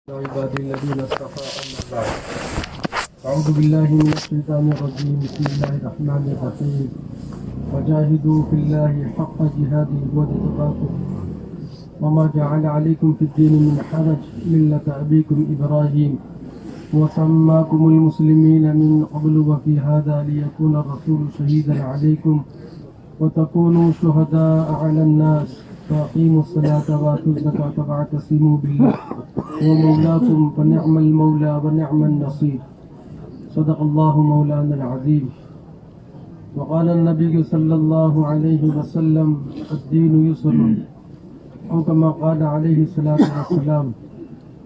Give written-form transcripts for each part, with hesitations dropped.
عبادي الذين اصطفى أما بعد أعوذ بالله من الشيطان الرجيم بسم الله الرحمن الرحيم وجاهدوا في الله حق جهاده واجتباكم وما جعل عليكم في الدين من حرج ملة أبيكم إبراهيم وسماكم المسلمين من قبل وفي هذا ليكون الرسول شهيدا عليكم وتكونوا شهداء على الناس فأقيموا الصلاة وآتوا الزكاة واعتصموا بالله ومولاكم فنعم المولى ونعم النصير صدق الله مولانا العظيم وقال النبي صلى الله عليه وسلم الدين يسر أو كما قال عليه الصلاة والسلام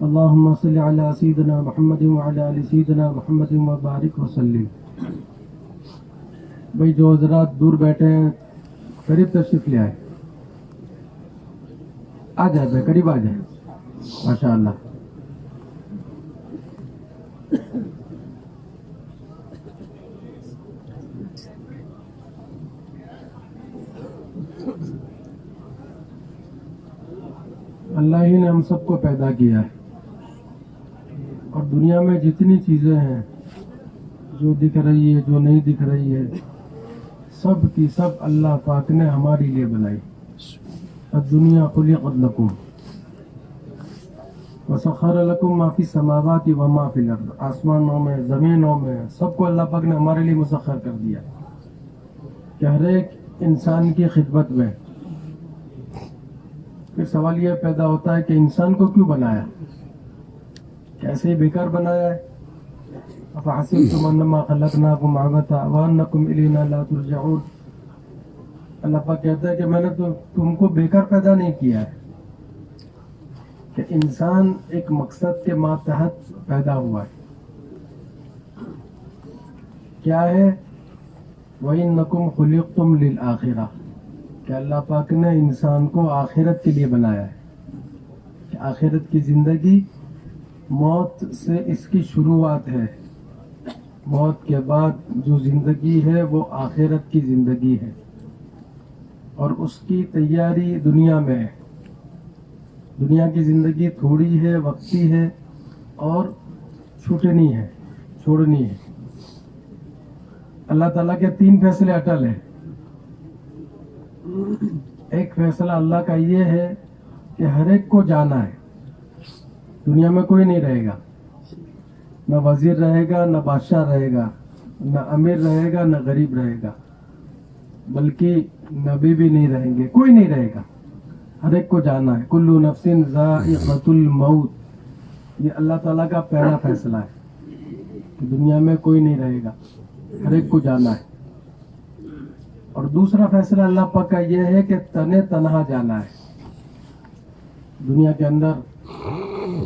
اللهم صل على سيدنا محمد وعلى آل سيدنا محمد وبارك وسلم. بھائی جو حضرات دور بیٹھے ہیں قریب تشریف لے آئے, آ جائے بھائی قریب آ جائے ماشاء اللہ. اللہ ہی نے ہم سب کو پیدا کیا ہے اور دنیا میں جتنی چیزیں ہیں جو دکھ رہی ہے جو نہیں دکھ رہی ہے سب کی سب اللہ پاک نے ہمارے لیے بنائی. الدنیا خلقت لکم وسخر لکم ما فی السماوات وما فی الارض, آسمانوں میں زمینوں میں سب کو اللہ پاک نے ہمارے لیے مسخر کر دیا کہ ہر ایک انسان کی خدمت میں. پھر سوال یہ پیدا ہوتا ہے کہ انسان کو کیوں بنایا, کیسے بیکار بنایا ہے؟ افحسبتم انما خلقناکم عبثا وانکم الینا لا ترجعون. اللہ پاک کہتا ہے کہ میں نے تو تم کو بیکار پیدا نہیں کیا ہے, کہ انسان ایک مقصد کے ماتحت پیدا ہوا ہے. کیا ہے؟ وَإِنَّكُمْ خُلِقْتُمْ لِلْآخِرَةِ, کہ اللہ پاک نے انسان کو آخرت کے لیے بنایا ہے, کہ آخرت کی زندگی موت سے اس کی شروعات ہے. موت کے بعد جو زندگی ہے وہ آخرت کی زندگی ہے اور اس کی تیاری دنیا میں ہے. دنیا کی زندگی تھوڑی ہے, وقتی ہے اور چھوٹنی ہے, چھوڑنی ہے. اللہ تعالیٰ کے 3 فیصلے اٹل ہیں. ایک فیصلہ اللہ کا یہ ہے کہ ہر ایک کو جانا ہے. دنیا میں کوئی نہیں رہے گا, نہ وزیر رہے گا, نہ بادشاہ رہے گا, نہ امیر رہے گا, نہ غریب رہے گا, بلکہ نبی بھی نہیں رہیں گے, کوئی نہیں رہے گا. ہر ایک کو جانا ہے. کل نفس ذائقۃ الموت, یہ اللہ تعالیٰ کا پہلا فیصلہ ہے کہ دنیا میں کوئی نہیں رہے گا, ہر ایک کو جانا ہے. اور دوسرا فیصلہ اللہ پاک کا یہ ہے کہ تنہا جانا ہے. دنیا کے اندر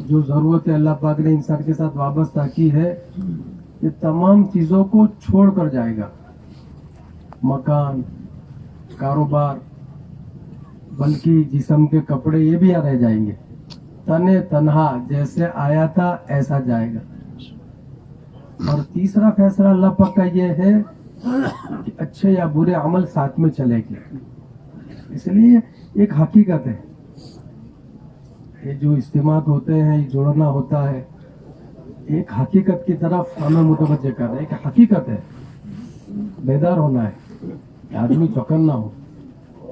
جو ضرورت ہے اللہ پاک نے انسان کے ساتھ وابستہ کی ہے, یہ تمام چیزوں کو چھوڑ کر جائے گا. مکان, کاروبار, بلکہ جسم کے کپڑے یہ بھی رہ جائیں گے. تنہا جیسے آیا تھا ایسا جائے گا. اور تیسرا فیصلہ اللہ پاک کا یہ ہے کہ اچھے یا برے عمل ساتھ میں چلے گے. اس لیے ایک حقیقت ہے, یہ جو اجتماع ہوتے ہیں, یہ جوڑنا ہوتا ہے, ایک حقیقت کی طرف ہمیں متوجہ کر رہا ہے. ایک حقیقت ہے, بیدار ہونا ہے کہ آدمی چوکن نہ ہو,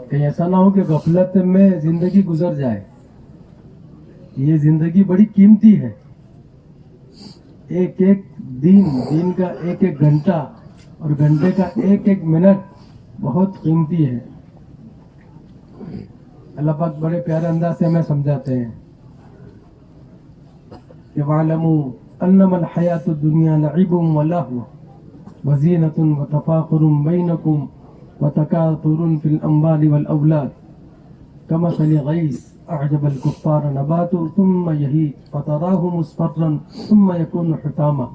کہیں ایسا نہ ہو کہ غفلت میں زندگی گزر جائے. یہ زندگی بڑی قیمتی ہے. ایک ایک دن کا ایک ایک گھنٹہ اور گھنٹے کا ایک ایک منٹ بہت قیمتی ہے. اللہ پاک بڑے پیارے انداز سے ہمیں سمجھاتے ہیں کہ وَاعْلَمُوا أَنَّمَا الْحَيَاةُ الدُّنْيَا لَعِبٌ وَلَهْوٌ وَزِينَةٌ وَتَفَاخُرٌ بَيْنَكُمْ وَتَكَاثُرٌ فِي الْأَمْوَالِ وَالْأَوْلَادِ كَمَثَلِ غَيْثٍ أَعْجَبَ الْكُفَّارَ نَبَاتُهُ ثُمَّ يَهِيجُ فَتَرَاهُ مُصْفَرًّا ثُمَّ يَكُونُ حُطَامًا.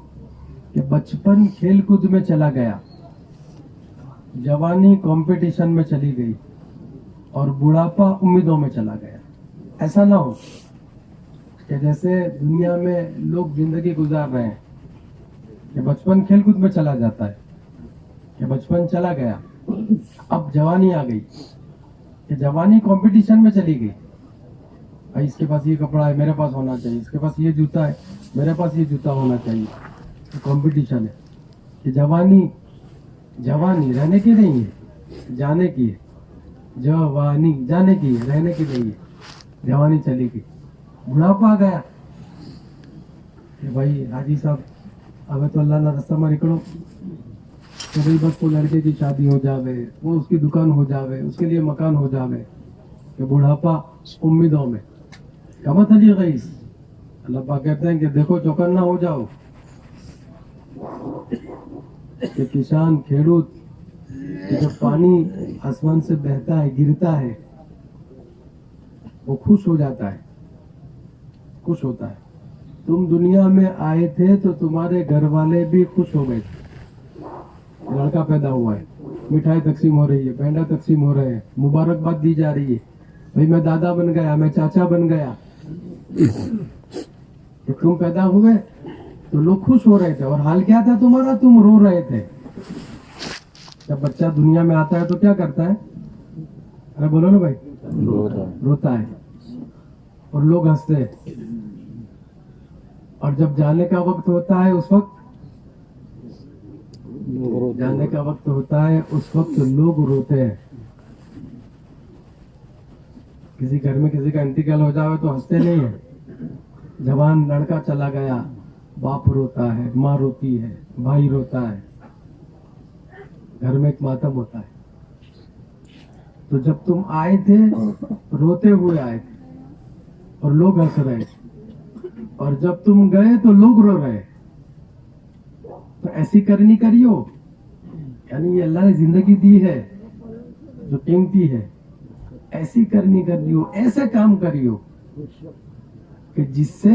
کہ بچپن کھیل کود میں چلا گیا, جوانی کمپٹیشن میں چلی گئی اور بڑھاپا امیدوں میں چلا گیا. ایسا نہ ہو کہ جیسے دنیا میں لوگ زندگی گزار رہے ہیں کہ بچپن کھیل کود میں چلا جاتا ہے, کہ بچپن چلا گیا, اب جوانی آ گئی, کہ جوانی کمپٹیشن میں چلی گئی, بھائی اس کے پاس یہ کپڑا ہے میرے پاس ہونا چاہیے, اس کے پاس یہ جوتا ہے میرے پاس یہ جوتا ہونا چاہیے. کمپٹیشن ہے کہ جوانی رہنے کی نہیں ہے, جانے کی ہے. جوانی جانے کی ہے, رہنے کی نہیں ہے. جوانی چلی گئی, بڑھاپا آ گیا کہ بھائی حاجی صاحب اب تو اللہ نہ رستہ میں نکلو کہ بھائی بس وہ لڑکے کی شادی ہو جاوے, وہ اس کی دکان ہو جاوے, اس کے لیے مکان ہو جاوے. کہ بڑھاپا امیدوں میں کمت علی غیث. اللہ پاک کہتے ہیں کہ دیکھو چوکنا ہو جاؤ کہ کسان کھیڑوت کہ جب پانی آسمان سے بہتا ہے گرتا ہے وہ خوش ہو جاتا ہے, خوش ہوتا ہے. تم دنیا میں آئے تھے تو تمہارے گھر والے بھی خوش ہو گئے تھے. لڑکا پیدا ہوا ہے, مٹھائی تقسیم ہو رہی ہے, پینڈا تقسیم ہو رہے ہیں, مبارکباد دی جا رہی ہے. بھائی میں دادا بن گیا, میں چاچا بن گیا. کہ تم پیدا ہوئے تو لوگ خوش ہو رہے تھے, اور حال کیا تھا تمہارا؟ تم رو رہے تھے. جب بچہ دنیا میں آتا ہے تو کیا کرتا ہے؟ ارے بولو نا بھائی, روتا ہے اور لوگ ہنستے ہیں. اور جب جانے کا وقت ہوتا ہے اس وقت لوگ روتے ہیں. کسی گھر میں کسی کا انتقال ہو جائے تو ہنستے نہیں ہیں. جوان لڑکا چلا گیا, باپ روتا ہے, ماں روتی ہے, بھائی روتا ہے, گھر میں ایک ماتم ہوتا ہے. تو جب تم آئے تھے روتے ہوئے آئے تھے اور لوگ ہنس رہے, اور جب تم گئے تو لوگ رو رہے. تو ایسی کرنی کریو, یعنی یہ اللہ نے زندگی دی ہے جو قیمتی ہے, ایسی کرنی کریو, ایسے کام کریو کہ جس سے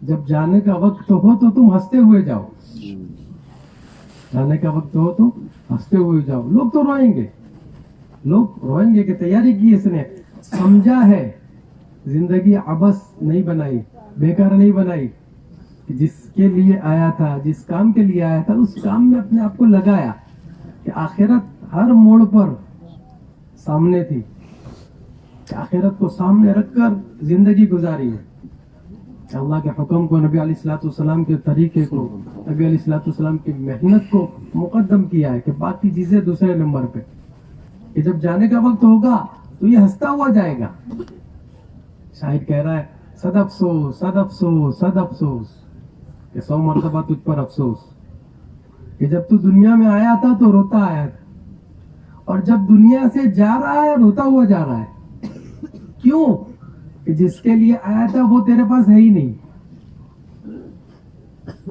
جب جانے کا وقت ہو تو تم ہنستے ہوئے جاؤ. جانے کا وقت ہو تو ہنستے ہوئے جاؤ. لوگ تو روئیں گے کہ تیاری کی اس نے, سمجھا ہے زندگی عبث نہیں بنائی, بیکار نہیں بنائی. جس کے لیے آیا تھا, جس کام کے لیے آیا تھا, اس کام میں اپنے آپ کو لگایا کہ آخرت ہر موڑ پر سامنے تھی, کہ آخرت کو سامنے رکھ کر زندگی گزاری ہے. اللہ کے حکم کو, نبی علیہ الصلوۃ والسلام کے طریقے کو, نبی علیہ الصلوۃ والسلام کی محنت کو مقدم کیا ہے کہ باقی چیزیں دوسرے نمبر پہ. کہ جب جانے کا وقت ہوگا تو یہ ہنستا ہوا جائے گا. شاعر کہہ رہا ہے صد افسوس صد افسوس صد افسوس, کہ 100 مرتبہ تجھ پر افسوس کہ جب تو دنیا میں آیا تھا تو روتا آیا تھا, اور جب دنیا سے جا رہا ہے روتا ہوا جا رہا ہے. کیوں؟ کہ جس کے لیے آیا تھا وہ تیرے پاس ہے ہی نہیں.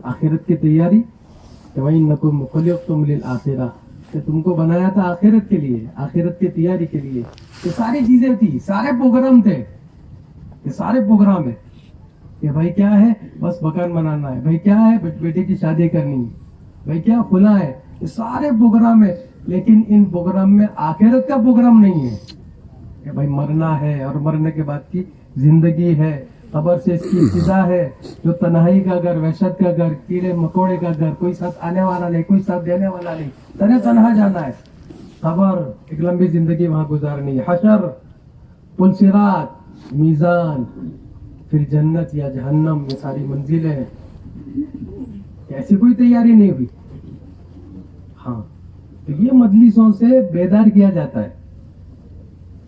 آخرت کی تیاری, وَإِنَّكُمْ خُلِقْتُمْ لِلْآخِرَةِ, کہ تم کو بنایا تھا آخرت کے لیے, آخرت کی تیاری کے لیے. یہ ساری چیزیں تھی, سارے پروگرام تھے, یہ سارے پروگرام ہے. کہ بھائی کیا ہے؟ بس مکان بنانا ہے, بھائی کیا ہے؟ بیٹے کی شادی کرنی ہے, بھائی کیا فلاں ہے. یہ سارے پروگرام ہے, لیکن ان پروگرام میں آخرت کا پروگرام نہیں ہے. کہ بھائی مرنا ہے اور مرنے کے بعد کی زندگی ہے, قبر سے اس کی ابتدا ہے, جو تنہائی کا گھر, وحشت کا گھر, کیڑے مکوڑے کا گھر, کوئی ساتھ آنے والا نہیں, کوئی ساتھ دینے والا نہیں, تنہا جانا ہے. قبر, ایک لمبی زندگی وہاں گزارنی ہے. حشر, پل صراط, میزان, پھر جنت یا جہنم, یہ ساری منزلیں ہیں. ایسی کوئی تیاری نہیں ہوئی. ہاں, تو یہ مجلسوں سے بیدار کیا جاتا ہے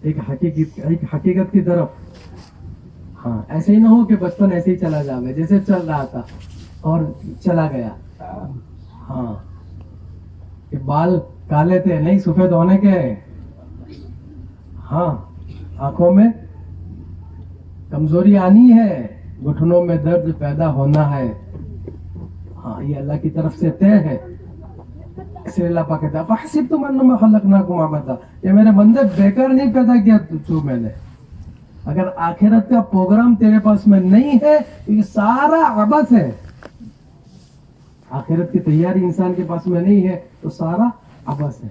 ایک حقیقت کی طرف. ہاں, ایسے ہی نہ ہو کہ بچپن ایسے ہی چلا جاوے جیسے چل رہا تھا اور چلا گیا. ہاں, کہ بال کالے تھے نہیں سفید ہونے کے. ہاں, آنکھوں میں کمزوری آنی ہے, گھٹنوں میں درد پیدا ہونا ہے. ہاں, یہ اللہ کی طرف سے طے ہے. اس لیے اللہ پاک کہتا ہے فَحَسِبْتُمْ أَنَّمَا خَلَقْنَاكُمْ عَبَثًا, یہ میرے بندے بیکار نہیں پیدا کیا تو میں نے. اگر آخرت کا پروگرام تیرے پاس میں نہیں ہے تو یہ سارا عبث ہے. آخرت کی تیاری انسان کے پاس میں نہیں ہے تو سارا عبث ہے.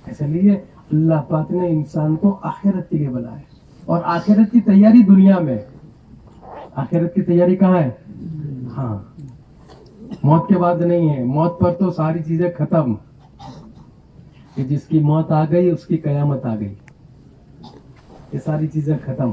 اس لیے اللہ پاک نے انسان کو آخرت کے لیے بنایا, اور آخرت کی تیاری دنیا میں. آخرت کی تیاری کہاں ہے؟ ہاں, موت کے بعد نہیں ہے. موت پر تو ساری چیزیں ختم, کہ جس کی موت آ گئی اس کی قیامت آ گئی. یہ ساری چیزیں ختم.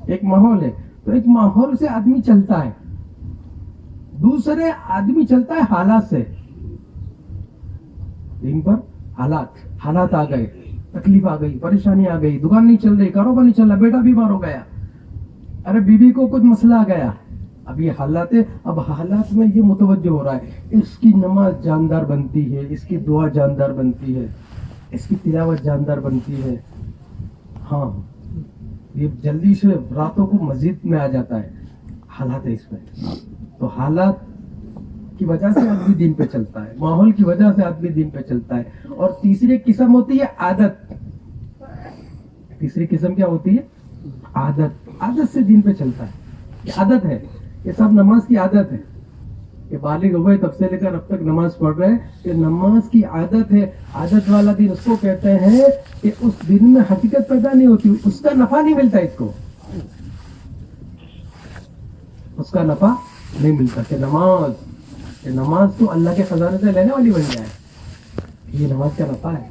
ایک ماحول ہے. تو ایک ماحول سے آدمی چلتا ہے, دوسرے آدمی چلتا ہے حالات سے. دین پر حالات آ گئے, تکلیف آ گئی, پریشانی آ گئی, دکان نہیں چل رہی, کاروبار نہیں چل رہا, بیٹا بیمار ہو گیا, ارے بیوی کو کچھ مسئلہ آ گیا. اب یہ حالات ہے. اب حالات میں یہ متوجہ ہو رہا ہے, اس کی نماز جاندار بنتی ہے, اس کی دعا جاندار بنتی ہے, اس کی تلاوت جاندار بنتی ہے. ہاں, یہ جلدی سے راتوں کو مسجد میں آ جاتا ہے. حالات ہے اس میں. تو حالات کی وجہ سے آدمی دین پہ چلتا ہے, ماحول کی وجہ سے آدمی دین پہ چلتا ہے. اور تیسری قسم ہوتی ہے عادت. تیسری قسم کیا ہوتی ہے؟ عادت. عادت سے دین پہ چلتا ہے. یہ عادت ہے, یہ سب نماز کی عادت ہے. یہ بالغ ہوئے تب سے لے کر اب تک نماز پڑھ رہے ہیں, یہ نماز کی عادت ہے. عادت والا دن اس کو کہتے ہیں کہ اس دن میں حقیقت پیدا نہیں ہوتی, اس کا نفع نہیں ملتا, اس کو اس کا نفع نہیں ملتا. کہ نماز تو اللہ کے خزانے سے لینے والی بن جائے, یہ نماز کا نفع ہے.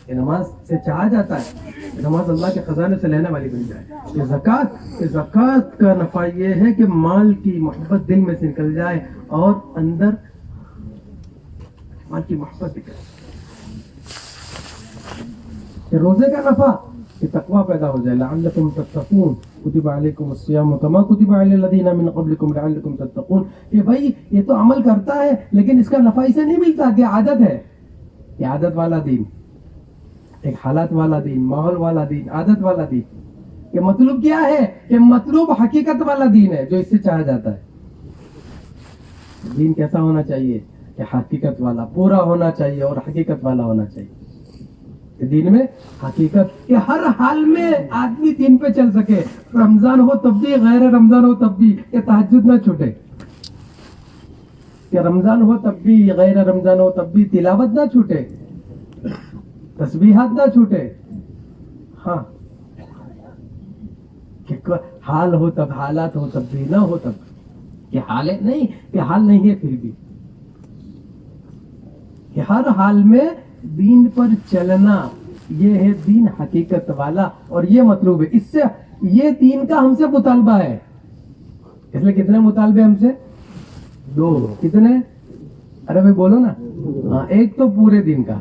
یہ نماز سے چاہا جاتا ہے, نماز اللہ کے خزانے سے لینے والی بن جائے. یہ زکوٰۃ کا نفع یہ ہے کہ مال کی محبت دل میں سے نکل جائے اور اندر مال کی محبت نکل جائے. کہ روزے کا نفع کہ تقویٰ پیدا ہو جائے. لعلکم تتقون کتب علیکم الصیام کما کتب علی الذین من قبلکم لعلکم تتقون. کہ بھائی یہ تو عمل کرتا ہے لیکن اس کا نفع اسے نہیں ملتا, کہ عادت ہے. یہ عادت والا دین, ایک حالات والا دین, ماحول والا دین, عادت والا دین. کہ مطلوب کیا ہے؟ کہ مطلوب حقیقت والا دین ہے جو اس سے چاہا جاتا ہے. دین کیسا ہونا چاہیے؟ کہ حقیقت والا, پورا ہونا چاہیے اور حقیقت والا ہونا چاہیے. کہ دین میں حقیقت, کہ ہر حال میں آدمی دین پہ چل سکے. رمضان ہو تب بھی, غیر رمضان ہو تب بھی, کہ تہجد نہ چھوٹے. کہ رمضان ہو تب بھی, غیر رمضان ہو تب بھی تلاوت نہ چھوٹے, تسبیحات نہ چھوٹے. ہاں, کہ حال ہو تب, حالات ہو تب بھی, نہ ہو تب. کہ حال نہیں, کہ حال نہیں ہے پھر بھی, کہ ہر حال میں دین پر چلنا, یہ ہے دین حقیقت والا. اور یہ مطلوب ہے, اس سے یہ دین کا ہم سے مطالبہ ہے. اس لیے کتنے مطالبے ہم سے؟ 2. کتنے؟ ارے بھائی بولو نا. ہاں, ایک تو پورے دین کا.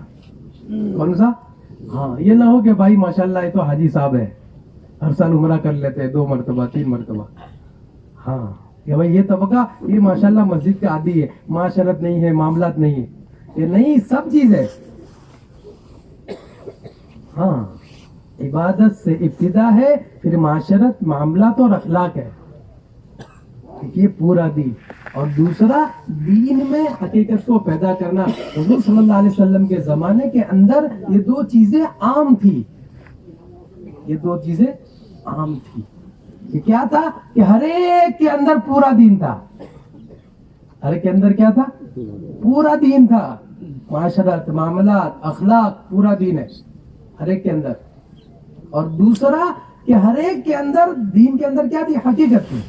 کون سا؟ ہاں, یہ نہ ہو کہ بھائی ماشاءاللہ یہ تو حاجی صاحب ہے, ہر سال عمرہ کر لیتے ہیں 2 مرتبہ 3 مرتبہ. ہاں, کہ بھائی یہ طبقہ یہ ماشاءاللہ مسجد کا عادی ہے, معاشرت نہیں ہے, معاملات نہیں ہے. یہ نہیں, سب چیز ہے. ہاں, عبادت سے ابتدا ہے, پھر معاشرت, معاملات اور اخلاق ہے. یہ پورا دین. اور دوسرا, دین میں حقیقت کو پیدا کرنا. حضور صلی اللہ علیہ وسلم کے زمانے کے اندر یہ 2 چیزیں عام تھی. یہ 2 چیزیں عام تھی. یہ کیا تھا؟ کہ ہر ایک کے اندر پورا دین تھا. ہر ایک کے اندر کیا تھا؟ پورا دین تھا. معاشرت, معاملات, اخلاق, پورا دین ہے ہر ایک کے اندر. اور دوسرا کہ ہر ایک کے اندر, دین کے اندر کیا تھی؟ حقیقت تھی.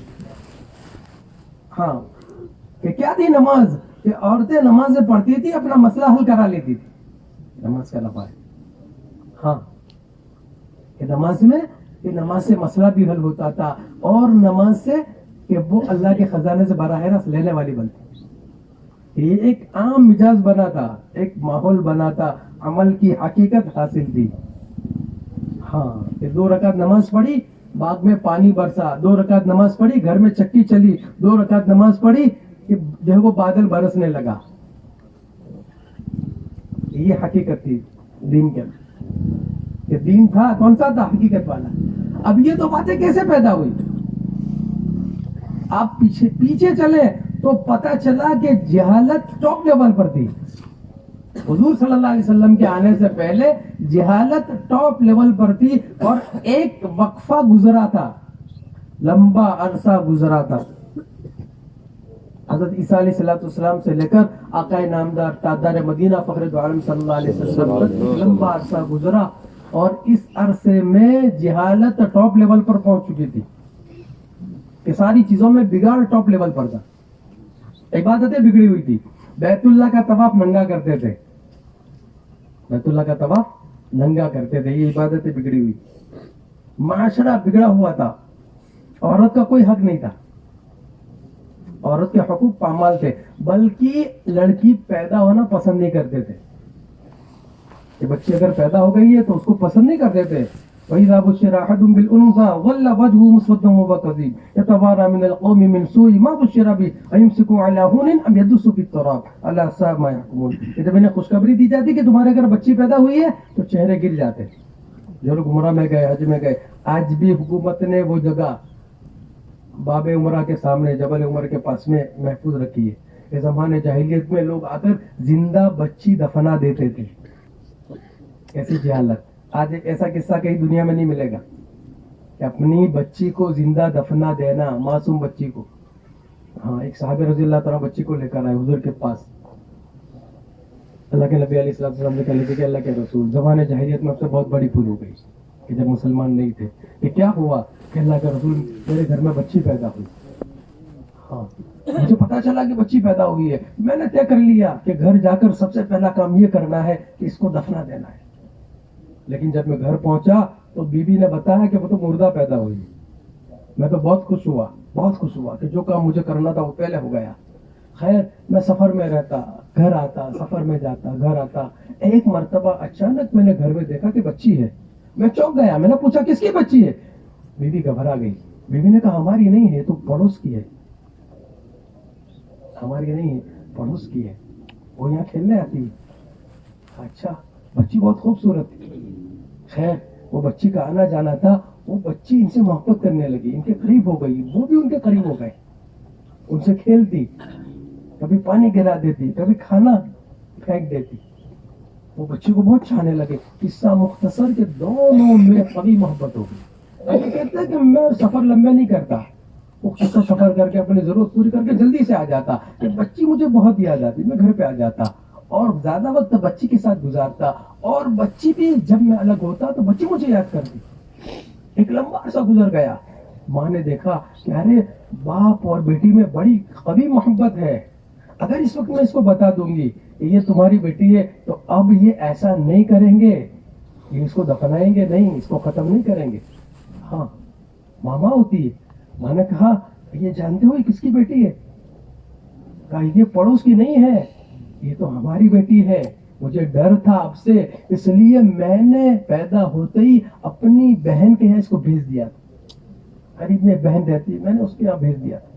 ہاں, کہ کیا تھی؟ نماز. کہ عورتیں نمازیں پڑھتی تھی, اپنا مسئلہ حل کرا لیتی تھی. نماز کا نفع ہے. ہاں, کہ نماز سے مسئلہ بھی حل ہوتا تھا, اور نماز سے کہ وہ اللہ کے خزانے سے براہ راست لینے والی بنتی. یہ ایک عام مزاج بنا تھا, ایک ماحول بنا تھا, عمل کی حقیقت حاصل تھی. ہاں, کہ 2 رکعت نماز پڑھی, باغ میں پانی برسا, 2 رکعت نماز پڑھی, گھر میں چکی چلی, 2 رکعت نماز پڑھی, کہ جو ہے وہ بادل برسنے لگا. یہ حقیقت تھی دین کے اندر. کہ دین تھا, کون سا تھا؟ حقیقت والا. اب یہ تو باتیں کیسے پیدا ہوئی؟ آپ پیچھے چلے تو پتہ چلا کہ جہالت ٹاپ لیول پر تھی. حضور صلی اللہ علیہ وسلم کے آنے سے پہلے جہالت ٹاپ لیول پر تھی, اور ایک وقفہ گزرا تھا, لمبا عرصہ گزرا تھا. حضرت عیسیٰ علیہ السلام سے لے کر آقا نامدار تاجدار مدینہ فخر دو عالم صلی اللہ علیہ وسلم تک لمبا عرصہ گزرا, اور اس عرصے میں جہالت ٹاپ لیول پر پہنچ چکی تھی. کہ ساری چیزوں میں بگاڑ ٹاپ لیول پر تھا. عبادتیں بگڑی ہوئی تھی. بیت اللہ کا طواف ننگا کرتے تھے, بیت اللہ کا طواف ننگا کرتے تھے, یہ عبادتیں بگڑی ہوئی. معاشرہ بگڑا ہوا تھا, عورت کا کوئی حق نہیں تھا, عورت کے حقوق پامال تھے, بلکہ لڑکی پیدا ہونا پسند نہیں کرتے تھے. کہ بچی اگر پیدا ہو گئی ہے تو اس کو پسند نہیں کرتے تھے. وَإِذَا بُشِّرَ أَحَدٌ بِالْأُنثَىٰ ظَلَّ وَجْهُهُ مُسْوَدًّا وَهُوَ كَظِيمٌ يَتَوَارَىٰ مِنَ الْقَوْمِ مِنْ سُوءِ مَا بُشِّرَ بِهِ أَيُمْسِكُهُ عَلَىٰ هُونٍ أَمْ يَدُسُّهُ فِي التُّرَابِ أَلَا سَاءَ مَا يَحْكُمُونَ. کہ جب انہیں خوشخبری دی جاتی کہ تمہارے اگر بچی پیدا ہوئی ہے تو چہرے گر جاتے. جو لوگ عمرہ میں گئے, حج میں گئے, آج بھی حکومت نے وہ جگہ باب عمرہ کے سامنے جبل عمر کے پاس میں محفوظ رکھی ہے. کہ زمانے جاہلیت میں لوگ آ کر زندہ بچی دفنا دیتے تھے. ایسی جہالت. آج ایک ایسا قصہ کہیں دنیا میں نہیں ملے گا کہ اپنی بچی کو زندہ دفنا دینا, معصوم بچی کو. ہاں, ایک صحابی رضی اللہ تعالیٰ بچی کو لے کر آئے حضور کے پاس. اللہ کے نبی علیہ السلام نے کہا کہ اللہ کے رسول, زمانے جاہلیت میں اب سے بہت بڑی بھول ہو گئی کہ جب مسلمان نہیں تھے. کہ کیا ہوا؟ کہ اللہ کے رسول میرے گھر میں بچی پیدا ہوئی. ہاں, مجھے پتا چلا کہ بچی پیدا ہوئی ہے. میں نے طے کر لیا کہ گھر جا کر سب سے پہلا کام یہ کرنا ہے کہ اس کو دفنا دینا ہے. لیکن جب میں گھر پہنچا تو بیوی نے بتایا کہ وہ تو مردہ پیدا ہوئی. میں تو بہت خوش ہوا کہ جو کام مجھے کرنا تھا وہ پہلے ہو گیا. خیر, میں سفر میں رہتا, گھر آتا, سفر میں جاتا, گھر آتا. ایک مرتبہ اچانک میں نے گھر میں دیکھا کہ بچی ہے. میں چونک گیا. میں نے پوچھا کس کی بچی ہے؟ بیوی گھبرا گئی. بیوی نے کہا ہماری نہیں ہے, تو پڑوس کی ہے. ہماری نہیں ہے, پڑوس کی ہے, وہ یہاں کھیلنے آتی ہے. اچھا, بچی بہت خوبصورت تھی. خیر, وہ بچی کا آنا جانا تھا. وہ بچی ان سے محبت کرنے لگی, ان کے قریب ہو گئی, وہ بھی ان کے قریب ہو گئے. ان سے کھیلتی, کبھی پانی گرا دیتی, کبھی کھانا پھینک دیتی. وہ بچی کو بہت چاہنے لگے. قصہ مختصر کہ دونوں میں قوی محبت ہو گئی. یہ کہتے ہیں کہ میں سفر لمبے نہیں کرتا, وہ قصہ سفر کر کے اپنی ضرورت پوری کر کے جلدی سے آ جاتا. کہ بچی مجھے بہت یاد آتی, میں گھر پہ آ جاتا اور زیادہ وقت بچی کے ساتھ گزارتا. اور بچی بھی جب میں الگ ہوتا تو بچی مجھے یاد کرتی. ایک لمبا عرصہ گزر گیا. ماں نے دیکھا کہ ارے باپ اور بیٹی میں بڑی قوی محبت ہے. اگر اس وقت میں اس کو بتا دوں گی کہ یہ تمہاری بیٹی ہے تو اب یہ ایسا نہیں کریں گے, یہ اس کو دفنائیں گے نہیں, اس کو ختم نہیں کریں گے. ہاں, ماما ہوتی ہے. ماں نے کہا یہ جانتے ہو یہ کس کی بیٹی ہے؟ کہا یہ پڑوس کی نہیں ہے, یہ تو ہماری بیٹی ہے. مجھے ڈر تھا اب سے, اس لیے میں نے پیدا ہوتے ہی اپنی بہن کے یہاں اس کو بھیج دیا تھا. قریب میں بہن رہتی, میں نے اس کے یہاں بھیج دیا تھا.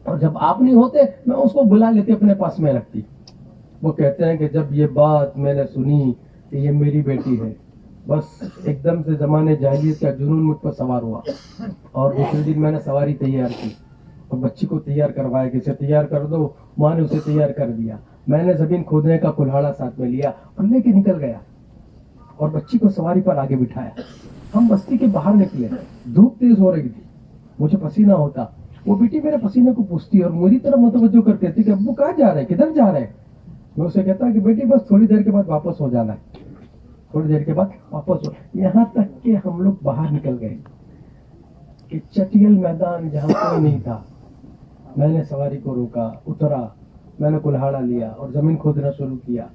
اور جب آپ نہیں ہوتے میں اس کو بلا لیتی, اپنے پاس میں رکھتی. وہ کہتے ہیں کہ جب یہ بات میں نے سنی کہ یہ میری بیٹی ہے, بس ایک دم سے زمانے جاہلیت کا جنون مجھ پر سوار ہوا. اور دوسرے دن میں نے سواری تیار کی اور بچی کو تیار کروایا کہ اسے تیار کر دو. ماں نے اسے تیار کر دیا. میں نے زمین کھودنے کا کلہاڑا ساتھ میں لیا اور لے کے نکل گیا اور بچی کو سواری پر آگے بٹھایا. ہم بستی کے باہر نکلے. دھوپ تیز ہو رہی تھی, مجھے پسینہ ہوتا. وہ بیٹی میرے پسینے کو پوچھتی اور میری طرف متوجہ کر کہتی کہ ابو کہاں جا رہے, کدھر جا رہے؟ میں اسے کہتا کہ بیٹی بس تھوڑی دیر کے بعد واپس ہو جانا ہے, تھوڑی دیر کے بعد واپس ہو. یہاں تک کہ ہم لوگ باہر نکل گئے کہ چٹیل میدان جہاں کوئی نہیں تھا. میں نے سواری کو روکا, اترا, میں نے کلہاڑا لیا اور زمین کھودنا شروع کیا.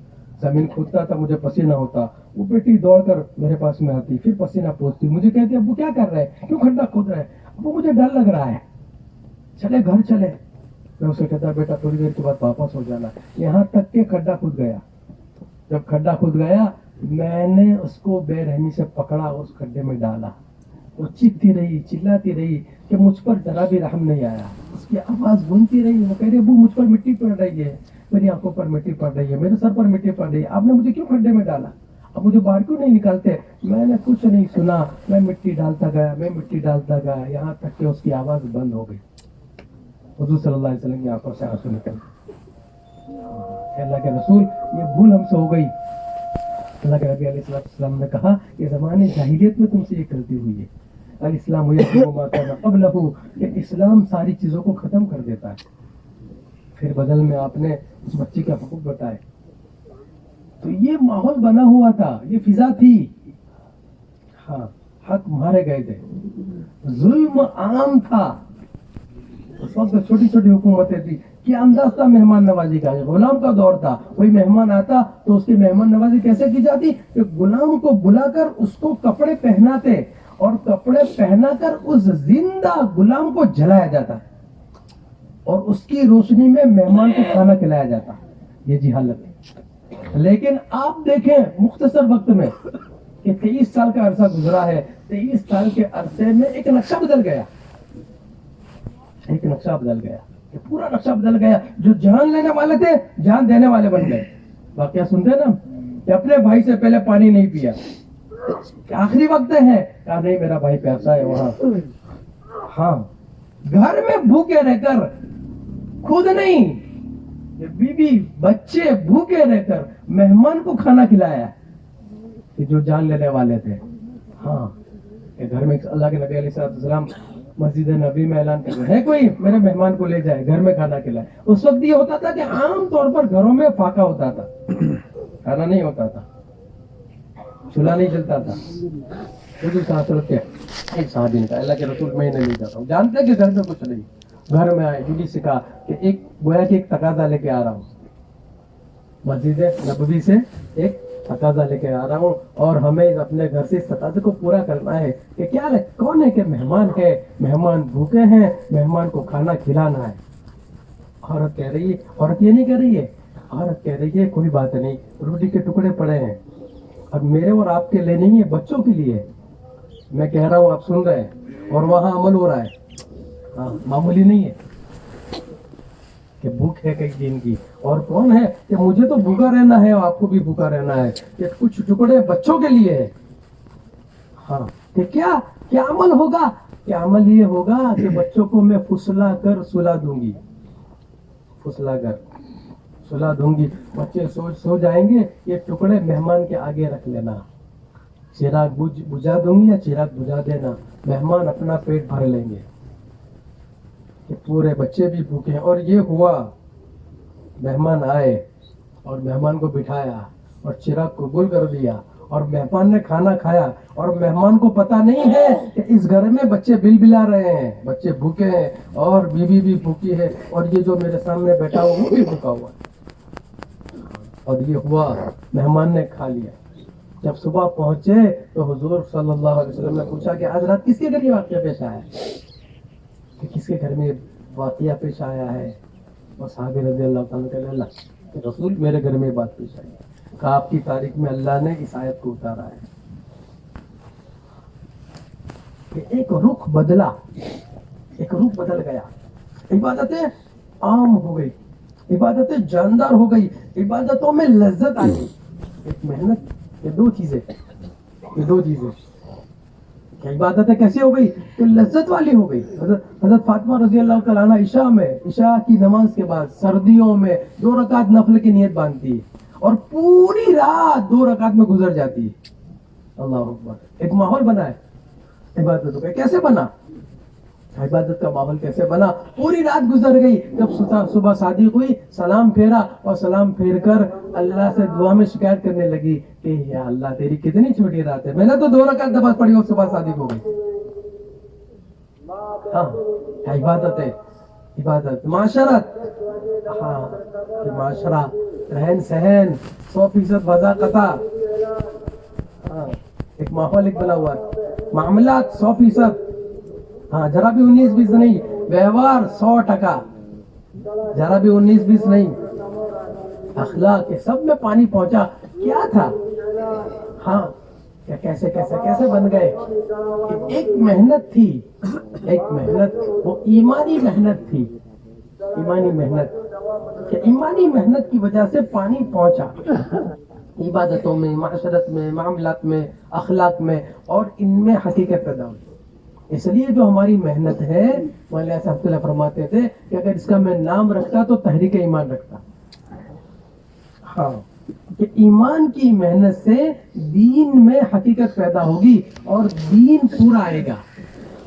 زمین کھودتا تھا, مجھے پسینہ ہوتا. وہ بیٹی دوڑ کر میرے پاس میں آتی, پھر پسینہ پوچھتی, مجھے کہتی ابو کیا کر رہے ہیں, کیوں کھڈا کھود رہے ہیں؟ ابو مجھے ڈر لگ رہا ہے, چلے گھر چلے. میں اسے کہتا بیٹا تھوڑی دیر کے بعد واپس ہو جانا. یہاں تک کہ کھڈا کھود گیا. جب کھڈا کھود گیا میں نے اس کو بے رحمی سے پکڑا, اس کھڈے میں ڈالا. وہ چیختی رہی, چلاتی رہی کہ مجھ پر ذرا بھی رحم نہیں آیا. اس کی آواز گونجتی رہی. وہ کہہ رہی ابو مجھ پر مٹی پڑ رہی ہے, میری آنکھوں پر مٹی پڑ رہی ہے, میرے سر پر مٹی پڑ رہی ہے, آپ نے مجھے کیوں کھڈے میں ڈالا, اب مجھے باہر کیوں نہیں نکالتے؟ میں نے کچھ نہیں سنا, میں مٹی ڈالتا گیا, میں مٹی ڈالتا گیا, یہاں تک کہ اس کی آواز بند ہو گئی. حضور صلی اللہ علیہ وسلم کی آنکھوں سے آنسو نکل. اللہ کے رسول یہ بھول ہم سے ہو گئی. اللہ کے نبی علیہ السلام نے کہا کہ زمانے جاہلیت میں تم سے یہ غلطی ہوئی ہے. الاسلام یحکم ما کان قبلہ, کہ اسلام ساری چیزوں کو ختم کر دیتا ہے. پھر بدل میں آپ نے اس بچی کے حقوق بتائے. تو یہ ماحول بنا ہوا تھا, یہ فضا تھی. ہاں, حق مارے گئے تھے, ظلم عام تھا. اس وقت چھوٹی چھوٹی حکومتیں تھی. کیا انداز تھا مہمان نوازی کا؟ غلام کا دور تھا. کوئی مہمان آتا تو اس کی مہمان نوازی کیسے کی جاتی کہ غلام کو بلا کر اس کو کپڑے پہناتے اور کپڑے پہنا کر اس زندہ غلام کو جلایا جاتا اور اس کی روشنی میں مہمان کو کھانا کھلایا جاتا. یہ جی حالت ہے. لیکن آپ دیکھیں مختصر وقت میں کہ 23 سال کا عرصہ گزرا ہے, 23 سال کے عرصے میں ایک نقشہ بدل گیا, ایک نقشہ بدل گیا, پورا نقشہ بدل گیا. جو جان لینے والے تھے جان دینے والے بن گئے. واقعہ سنتے ہیں نا کہ اپنے بھائی سے پہلے پانی نہیں پیا, آخری وقت ہے, کہا نہیں میرا بھائی پیاسا ہے وہاں. ہاں, گھر میں بھوکے رہ کر, خود نہیں بیوی بچے بھوکے رہ کر مہمان کو کھانا کھلایا کہ جو جان لینے والے تھے. ہاں, کہ گھر میں اللہ کے نبی علیہ السلام مسجد نبی میں اعلان کر رہے ہیں کوئی میرے مہمان کو لے جائے گھر میں کھانا کھلائے. اس وقت یہ ہوتا تھا کہ عام طور پر گھروں میں فاقہ ہوتا تھا, کھانا نہیں ہوتا تھا, چولہا نہیں جلتا تھا. ایک صحابی کا اللہ کے رسول میں نہیں جاتا ہوں, جانتے کہ گھر میں کچھ نہیں. گھر میں آئے جوڑی سے کہا کہ ایک گویا کہ ایک تقاضا لے کے آ رہا ہوں, مسجد نبوی سے ایک تقاضا لے کے آ رہا ہوں اور ہمیں اپنے گھر سے اس تقاضے کو پورا کرنا ہے کہ کیا کون ہے کہ مہمان ہے, مہمان بھوکے ہیں, مہمان کو کھانا کھلانا ہے. عورت کہہ رہی ہے, عورت یہ نہیں کہہ رہی ہے, عورت کہہ رہی ہے کوئی بات نہیں, روٹی کے ٹکڑے پڑے ہیں اور میرے اور آپ کے لیے نہیں ہے, بچوں کے لیے. میں کہہ رہا ہوں آپ سن رہے ہیں اور وہاں عمل ہو رہا ہے. ہاں, معمولی نہیں ہے کہ بھوک ہے کئی دن کی. اور کون ہے کہ مجھے تو بھوکا رہنا ہے اور آپ کو بھی بھوکا رہنا ہے, کہ کچھ ٹکڑے بچوں کے لیے ہے. ہاں, کہ کیا کیا عمل ہوگا, کہ عمل یہ ہوگا کہ بچوں کو میں پھسلا کر سلا دوں گی, پھسلا کر سلا دوں گی. بچے سو جائیں گے, یہ ٹکڑے مہمان کے آگے رکھ لینا, چراغ بجھا دوں گی یا چراغ بجھا دینا, مہمان اپنا پیٹ بھر لیں گے. کہ پورے بچے بھی بھوکے ہیں. اور یہ ہوا, مہمان آئے اور مہمان کو بٹھایا اور چراغ کو گل کر دیا اور مہمان نے کھانا کھایا اور مہمان کو پتا نہیں ہے کہ اس گھر میں بچے بل بلا رہے ہیں, بچے بھوکے ہیں اور بیوی بھی بھوکی ہے اور یہ جو میرے سامنے بیٹھا ہوا وہ بھی بھوکا ہوا. اور یہ ہوا, مہمان نے کھا لیا. جب صبح پہنچے تو حضور صلی اللہ علیہ وسلم نے پوچھا کہ آج رات کس کے گھر یہ واقعہ پیش آیا ہے, کہ کس کے گھر میں واقعہ پیش آیا ہے. اور صحابہ رضی اللہ تعالیٰ کہ اللہ رسول میرے گھر میں بات پیش آئی ہے. کہا آپ کی تاریخ میں اللہ نے اس آیت کو اتارا ہے کہ ایک رخ بدلا, ایک رخ بدل گیا. عبادتیں عام ہو گئی, عبادتیں جاندار ہو گئی, عبادتوں میں لذت آ گئی. ایک محنت, یہ دو چیزیں کہ عبادتیں کیسی ہو گئی کہ لذت والی ہو گئی. حضرت فاطمہ رضی اللہ تعالیٰ عنہ عشاء کی نماز کے بعد سردیوں میں 2 رکعت نفل کی نیت باندھتی ہے اور پوری رات 2 رکعت میں گزر جاتی ہے. اللہ اکبر. ایک ماحول بنا ہے عبادتوں کا. کیسے بنا عبادت کا ماحول, کیسے بنا؟ پوری رات گزر گئی. جب صبح صادق ہوئی, سلام پھیرا اور سلام پھیر کر اللہ سے دعا میں شکایت کرنے لگی کہ یا اللہ تیری کتنی چھوٹی رات ہے, میں نے تو 2 رکعت نماز پڑھی اور صبح صادق ہو گئی. ہاں, عبادت ہے, عبادت. معاشرت, ہاں کہ معاشرہ, رہن سہن 100% وضاقتہ. ہاں, ایک ماحول ایک بنا ہوا ہے. معاملات 100%, ہاں ذرا بھی 19-20 نہیں. ویوہار 100%, ذرا بھی 19-20 نہیں. اخلاق کے سب میں پانی پہنچا. کیا تھا؟ ہاں, کیسے بن گئے. ایک محنت تھی, ایک محنت, وہ ایمانی محنت تھی. ایمانی محنت, کہ ایمانی محنت کی وجہ سے پانی پہنچا عبادتوں میں, معاشرت میں, معاملات میں, اخلاق میں, اور ان میں حقیقت پیدا ہوئی. اس لیے جو ہماری محنت ہے, مولانا صاحب اللہ فرماتے تھے کہ اگر اس کا میں نام رکھتا تو تحریک ایمان رکھتا. ہاں, کہ ایمان کی محنت سے دین میں حقیقت پیدا ہوگی اور دین پورا آئے گا,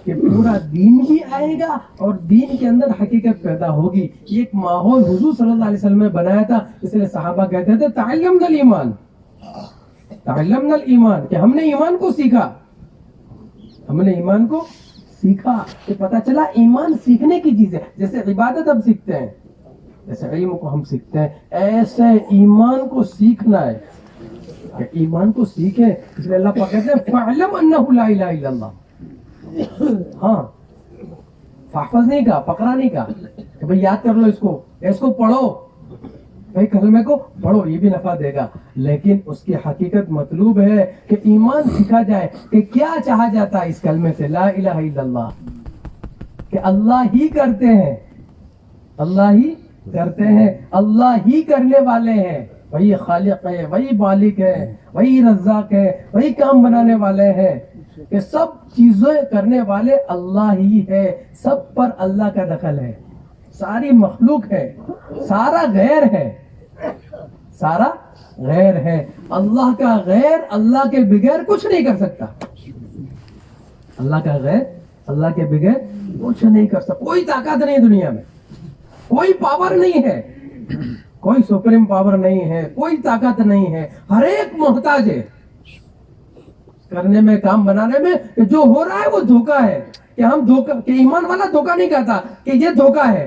کہ پورا دین بھی آئے گا اور دین کے اندر حقیقت پیدا ہوگی. یہ ایک ماحول حضور صلی اللہ علیہ وسلم نے بنایا تھا. اس لیے صحابہ کہتے تھے تعلمنا الایمان, تعلمنا الایمان, کہ ہم نے ایمان کو سیکھا, ہم نے ایمان کو سیکھا. کہ پتہ چلا ایمان سیکھنے کی چیز ہے. جیسے عبادت ہم سیکھتے ہیں, جیسے علم کو ہم سیکھتے ہیں, ایسے ایمان کو سیکھنا ہے. کہ ایمان کو سیکھیں. اس لیے اللہ پاک کہتے ہیں فَاعْلَمْ أَنَّهُ لَا إِلَهَ إِلَّا اللَّهُ. ہاں فحفظ نہیں کہا, پکڑا نہیں کہا کہ بھئی یاد کر لو اس کو پڑھو, بھئی کلمے کو پڑھو, یہ بھی نفع دے گا, لیکن اس کی حقیقت مطلوب ہے کہ ایمان سیکھا جائے کہ کیا چاہا جاتا ہے اس کلمے سے, لا الہ الا اللہ, کہ اللہ ہی کرتے ہیں, اللہ ہی کرتے ہیں, اللہ ہی کرنے والے ہیں, وہی خالق ہے, وہی مالک ہے, وہی رزاق ہے, وہی کام بنانے والے ہیں, کہ سب چیزیں کرنے والے اللہ ہی ہے, سب پر اللہ کا دخل ہے, ساری مخلوق ہے, سارا غیر ہے, سارا غیر ہے, اللہ کا غیر اللہ کے بغیر کچھ نہیں کر سکتا, اللہ کا غیر اللہ کے بغیر کچھ نہیں کر سکتا, کوئی طاقت نہیں دنیا میں, کوئی پاور نہیں ہے, کوئی سپریم پاور نہیں ہے, کوئی طاقت نہیں ہے, ہر ایک محتاج ہے کرنے میں, کام بنانے میں, کہ جو ہو رہا ہے وہ دھوکا ہے, کہ ہم دھوکا, کہ ایمان والا دھوکا نہیں کہتا کہ یہ دھوکا ہے,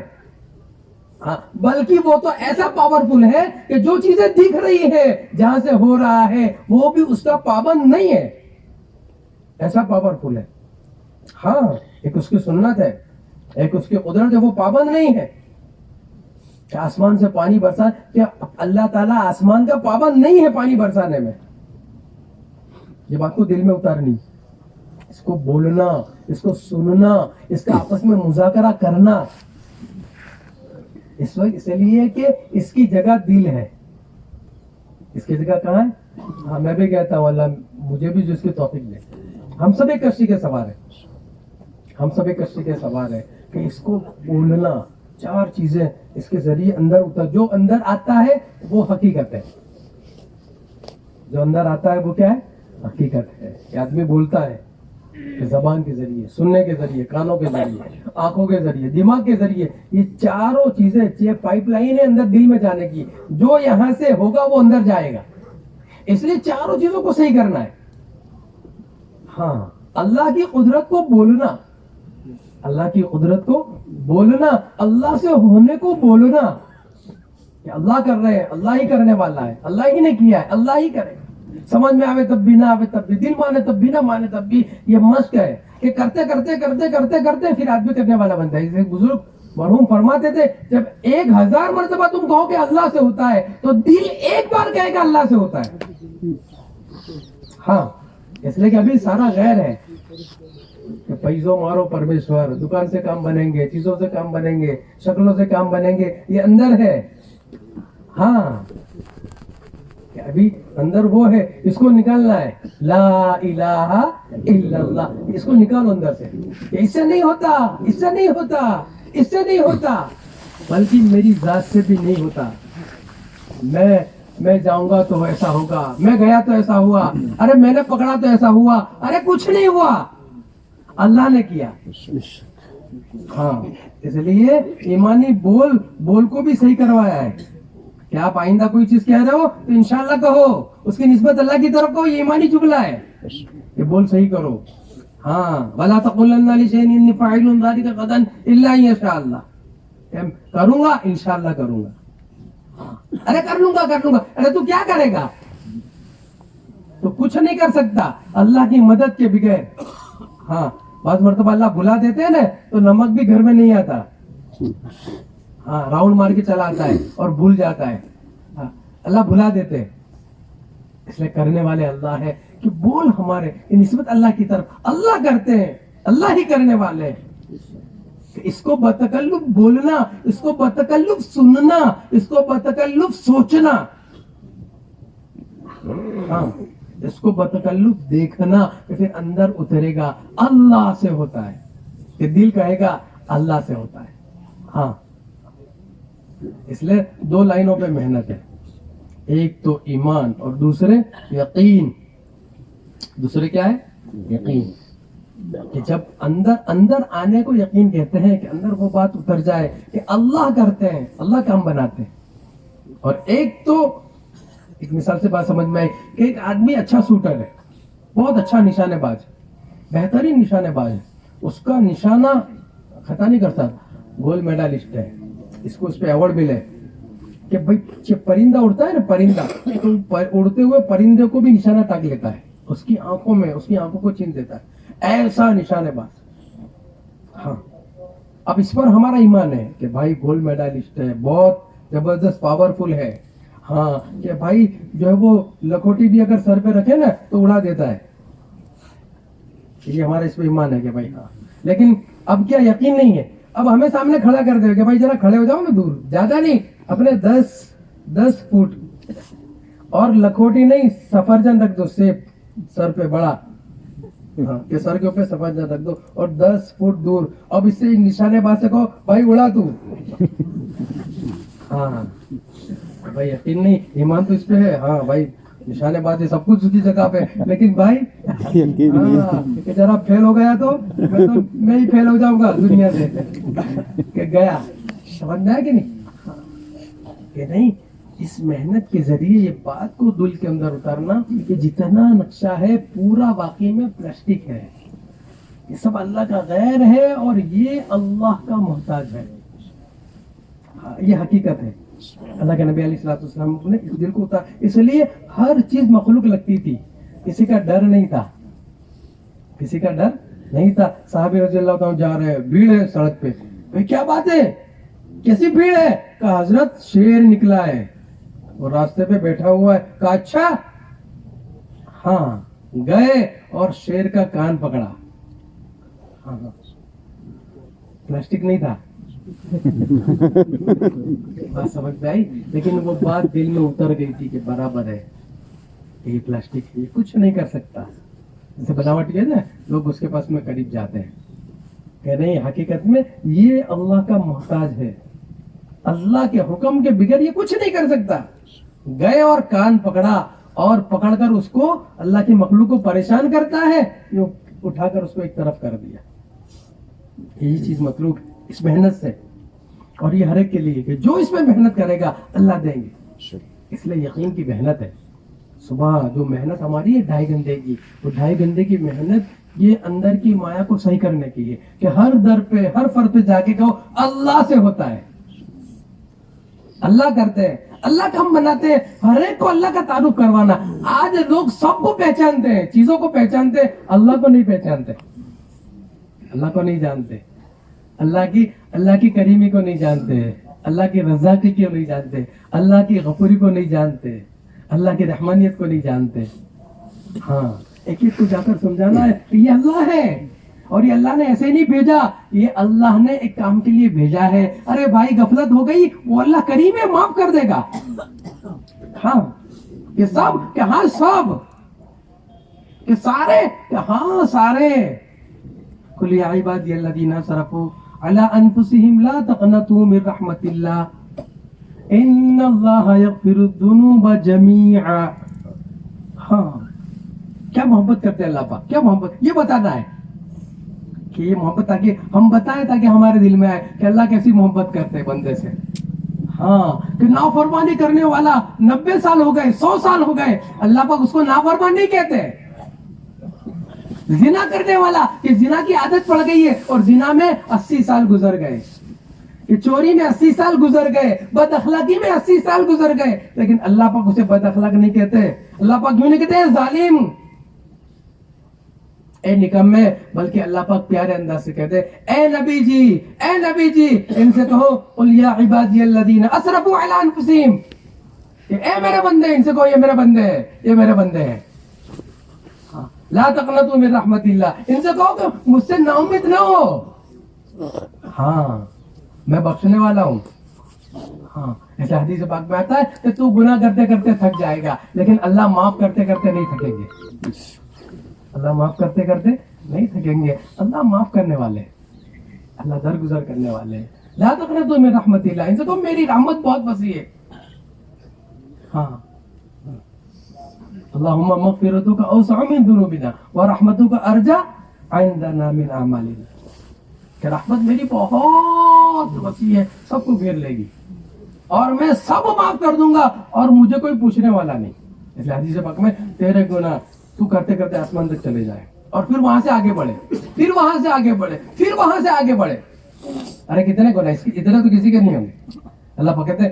ہاں بلکہ وہ تو ایسا پاورفل ہے کہ جو چیزیں دکھ رہی ہے, جہاں سے ہو رہا ہے وہ بھی اس کا پابند نہیں ہے, ایسا پاورفل ہے. ہاں ایک اس کی سنت ہے, ایک اس کی قدرت ہے, وہ پابند نہیں ہے کہ آسمان سے پانی برسا, کہ اللہ تعالیٰ آسمان کا پابند نہیں ہے پانی برسانے میں. یہ بات کو دل میں اتارنی, اس کو بولنا, اس کو سننا, اس کا آپس میں مذاکرہ کرنا, اس وقت اس لیے کہ اس کی جگہ دل ہے. اس کی جگہ کہاں ہے؟ ہاں میں بھی کہتا ہوں اللہ مجھے بھی جو اس کی توفیق دے. ہم سب ایک کشتی کے سوار ہیں, ہم سب ایک کشتی کے سوار ہیں, کہ اس کو بولنا, چار چیزیں اس کے ذریعے اندر اتر, جو اندر آتا ہے وہ حقیقت ہے, جو اندر آتا ہے وہ کیا ہے؟ حقیقت ہے. کہ آدمی بولتا ہے کہ زبان کے ذریعے, سننے کے ذریعے, کانوں کے ذریعے, آنکھوں کے ذریعے, دماغ کے ذریعے, یہ چاروں چیزیں, یہ پائپ لائن ہے اندر دل میں جانے کی, جو یہاں سے ہوگا وہ اندر جائے گا. اس لیے چاروں چیزوں کو صحیح کرنا ہے. ہاں اللہ کی قدرت کو بولنا, اللہ کی قدرت کو بولنا, اللہ سے ہونے کو بولنا, کہ اللہ کر رہے ہیں, اللہ ہی کرنے والا ہے, اللہ ہی نے کیا ہے, اللہ ہی کرے, سمجھ میں آوے تب بھی نہ آوے تب بھی, دل مانے تب بھی نہ مانے تب بھی, یہ مشق ہے کہ کرتے کرتے کرتے کرتے کرتے پھر آدمی کرنے والا بنتا ہے. ایک بزرگ مرحوم فرماتے تھے جب 1000 مرتبہ تم کہو کہ اللہ سے ہوتا ہے تو دل ایک بار کہے گا اللہ سے ہوتا ہے. ہاں اس لیے کہ ابھی سارا غیر ہے, کہ پیسوں مارو پرمیشور, دکان سے کام بنیں گے, چیزوں سے کام بنیں گے, شکلوں سے کام بنیں گے, یہ اندر ہے. ہاں کہ ابھی اندر وہ ہے, اس کو نکالنا ہے, لا الہ الا اللہ, اس کو نکالو اندر سے. اس سے نہیں ہوتا, اس سے نہیں ہوتا, اس سے نہیں ہوتا, بلکہ میری ذات سے بھی نہیں ہوتا. میں جاؤں گا تو ایسا ہوگا, میں گیا تو ایسا ہوا, ارے میں نے پکڑا تو ایسا ہوا, ارے کچھ نہیں ہوا, اللہ نے کیا. ہاں اس لیے ایمانی بول کو بھی صحیح کروایا ہے, کہ آپ آئندہ کوئی چیز کہہ رہے ہو تو انشاءاللہ کہو, اس کی نسبت اللہ کی طرف کو, یہ ایمانی جملہ ہے, کہ بول صحیح کرو. ہاں وَلَا تَقُولَنَّ لِشَيْءٍ إِنِّي فَاعِلٌ ذَلِكَ غَدًا إِلَّا أَن يَشَاءَ اللَّهُ, کروں گا انشاءاللہ کروں گا, ارے کر لوں گا, ارے تو کیا کرے گا, تو کچھ نہیں کر سکتا اللہ کی مدد کے بغیر. ہاں بعض مرتبہ اللہ بلا دیتے ہیں نا تو نمک بھی گھر میں نہیں آتا, ہاں راؤنڈ مار کے چلا آتا ہے اور بھول جاتا ہے. ہاں اللہ بھلا دیتے ہیں, اس لیے کرنے والے اللہ ہے, کہ بول ہمارے نسبت اللہ کی طرف, اللہ کرتے ہیں, اللہ ہی کرنے والے ہیں. اس کو بتکلف بولنا, اس کو بتکلف سننا, اس کو بتکلف سوچنا, ہاں اس کو بتکلف دیکھنا, کہ پھر اندر اترے گا اللہ سے ہوتا ہے, کہ دل کہے گا اللہ سے ہوتا ہے. ہاں اس لیے 2 لائنوں پہ محنت ہے, ایک تو ایمان اور دوسرے یقین. دوسرے کیا ہے؟ یقین. کہ جب اندر آنے کو یقین کہتے ہیں, کہ اندر وہ بات اتر جائے کہ اللہ کرتے ہیں, اللہ کام بناتے ہیں. اور ایک تو ایک مثال سے بات سمجھ میں آئی, کہ ایک آدمی اچھا شوٹر ہے, بہت اچھا نشانے باز, بہترین نشانے باز ہے, اس کا نشانہ خطا نہیں کرتا, گولڈ میڈلسٹ ہے, اس کو اس پہ ایوارڈ ملے, کہ بھائی پرندہ اڑتا ہے نا, پرندہ تو اڑتے ہوئے پرندے کو بھی نشانہ تاک لیتا ہے, اس کی آنکھوں میں, اس کی آنکھوں کو چھین دیتا ہے, ایسا نشانے باز. ہاں, اب اس پر ہمارا ایمان ہے کہ بھائی گولڈ میڈالسٹ ہے, بہت زبردست پاورفل ہے. ہاں کہ بھائی جو ہے وہ لکھوٹی بھی اگر سر پہ رکھے نا تو اڑا دیتا ہے. یہ ہمارا اس پہ ایمان ہے کہ بھائی ہاں. لیکن اب کیا یقین نہیں ہے, اب ہمیں سامنے کھڑا کر دے کہ بھائی ذرا کھڑے ہو جاؤ نا دور, زیادہ نہیں, اپنے 10 فٹ, اور لکھوٹی نہیں سفرجن رکھ دو, سیب سر پہ بڑا, ہاں کہ سر کے اوپر سفرجن رکھ دو, اور 10 فٹ دور. اب اس سے نشانے باز سے کہو بھائی اڑا تو. ہاں بھائی یقین نہیں, ایمان تو اس پہ ہے. ہاں بھائی نشانے بازی سب کچھ اس کی جگہ پہ, لیکن بھائی کہ ذرا فیل ہو گیا تو میں ہی فیل ہو جاؤں گا دنیا سے کہ گیا. سمجھ میں آیا کہ نہیں, کہ نہیں. اس محنت کے ذریعے یہ بات کو دل کے اندر اتارنا کہ جتنا نقشہ ہے پورا واقعی میں پلاسٹک ہے, یہ سب اللہ کا غیر ہے اور یہ اللہ کا محتاج ہے. یہ حقیقت ہے. اللہ کے نبی علیہ الصلوۃ والسلام نے اس دل کو اتار, اس لیے ہر چیز مخلوق لگتی تھی, کسی کا ڈر نہیں تھا, کسی کا ڈر نہیں تھا. صحابی رضی اللہ تعالیٰ جا رہے ہیں, بھیڑ ہے سڑک پہ, بھائی کیا بات ہے, کیسی بھیڑ ہے؟ کہا حضرت شیر نکلا ہے اور راستے پہ بیٹھا ہوا ہے. کہا اچھا, ہاں گئے اور شیر کا کان پکڑا. ہاں پلاسٹک نہیں تھا, بات سمجھ میں آئی, لیکن وہ بات دل میں اتر گئی تھی کہ برابر ہے, یہ پلاسٹک یہ کچھ نہیں کر سکتا. جیسے بناوٹ ہے نا, لوگ اس کے پاس میں قریب جاتے ہیں کہ نہیں, حقیقت میں یہ اللہ کا محتاج ہے, اللہ کے حکم کے بغیر یہ کچھ نہیں کر سکتا. گئے اور کان پکڑا, اور پکڑ کر اس کو اللہ کی مخلوق کو پریشان کرتا ہے, یہ اٹھا کر اس کو ایک طرف کر دیا. یہی چیز مطلوب اس محنت سے, اور یہ ہر ایک کے لیے کہ جو اس میں محنت کرے گا اللہ دیں گے. اس لیے یقین کی محنت ہے. صبح جو محنت ہماری ہے 2.5 گھنٹے کی, وہ 2.5 گھنٹے کی محنت یہ اندر کی مایا کو صحیح کرنے کے لیے کہ ہر در پہ ہر فرد پہ جا کے کہو اللہ سے ہوتا ہے, اللہ کرتے ہیں, اللہ کا ہم بناتے ہیں, ہر ایک کو اللہ کا تعارف کروانا. آج لوگ سب کو پہچانتے ہیں, چیزوں کو پہچانتے ہیں, اللہ کو نہیں پہچانتے, اللہ کو نہیں جانتے, اللہ کی کریمی کو نہیں جانتے, اللہ کی رضا کی کیوں نہیں جانتے, اللہ کی غفوری کو نہیں جانتے, اللہ کی رحمانیت کو نہیں جانتے. ہاں ایک ایک کو جا کر سمجھانا ہے کہ یہ اللہ ہے, اور یہ اللہ نے ایسے نہیں بھیجا, یہ اللہ نے ایک کام کے لیے بھیجا ہے. ارے بھائی غفلت ہو گئی, وہ اللہ کریم ہے, معاف کر دے گا. ہاں کہ سب, کہ ہاں سب, کہ سارے, کہ ہاں سارے. قل یا عبادی الذین اسرفوا علی انفسہم لا تقنطوا من رحمت اللہ ان اللہ یغفر الذنوب جمیعا. ہاں کیا محبت کرتے ہیں اللہ پاک, کیا محبت, یہ بتانا ہے کہ یہ محبت تاکہ ہم بتائیں, تاکہ ہمارے دل میں آئے کہ اللہ کیسی محبت کرتے ہیں بندے سے. ہاں کہ نافرمانی کرنے والا 90 سال ہو گئے, 100 سال ہو گئے, اللہ پاک اس کو نافرمان نہیں کہتے. زنا کرنے والا کہ زنا کی عادت پڑ گئی ہے اور زنا میں 80 سال گزر گئے, کہ چوری میں 80 سال گزر گئے, بد اخلاقی میں 80 سال گزر گئے, لیکن اللہ پاک اسے بد اخلاق نہیں کہتے. اللہ پاک کیوں نہیں کہتے ظالم, اے نکمے, بلکہ اللہ پاک پیارے انداز سے کہتے اے نبی جی, اے نبی جی, ان سے کہو قل یا عبادی الذین اسرفوا علی انفسہم, اے میرے بندے, ان سے کہو یہ میرے بندے ہیں, یہ میرے بندے ہیں. لا تقنطوا من رحمت اللہ, ان سے کہو کہ مجھ سے نا امید نہ ہو, ہاں میں بخشنے والا ہوں. ہاں ایسے حدیث پاک میں آتا ہے کہ تو گناہ کرتے کرتے تھک جائے گا, لیکن اللہ معاف کرتے کرتے نہیں تھکیں گے. اللہ معاف کرتے کرتے نہیں تھکیں گے, اللہ معاف کرنے والے, اللہ درگزر کرنے والے. لا تقنطوا من رحمت اللہ, ان سے کہو میری رحمت بہت وسیع ہے. ہاں اللہم مغفرتک اوسع من ذنوبنا ورحمتک ارجع عندنا من اعمالنا, کہ رحمت میری بہت وسیع ہے, سب کو گھیر لے گی, اور میں سب معاف کر دوں گا, اور مجھے کوئی پوچھنے والا نہیں. اس لیے حدیث پاک میں تیرے گناہ تو کرتے کرتے آسمان تک چلے جائے, اور پھر وہاں سے آگے بڑھے, پھر وہاں سے آگے بڑھے, پھر وہاں سے آگے بڑھے. ارے کتنے گناہ, اتنے تو کسی کے نہیں ہوں گے. اللہ پاک کہتے ہیں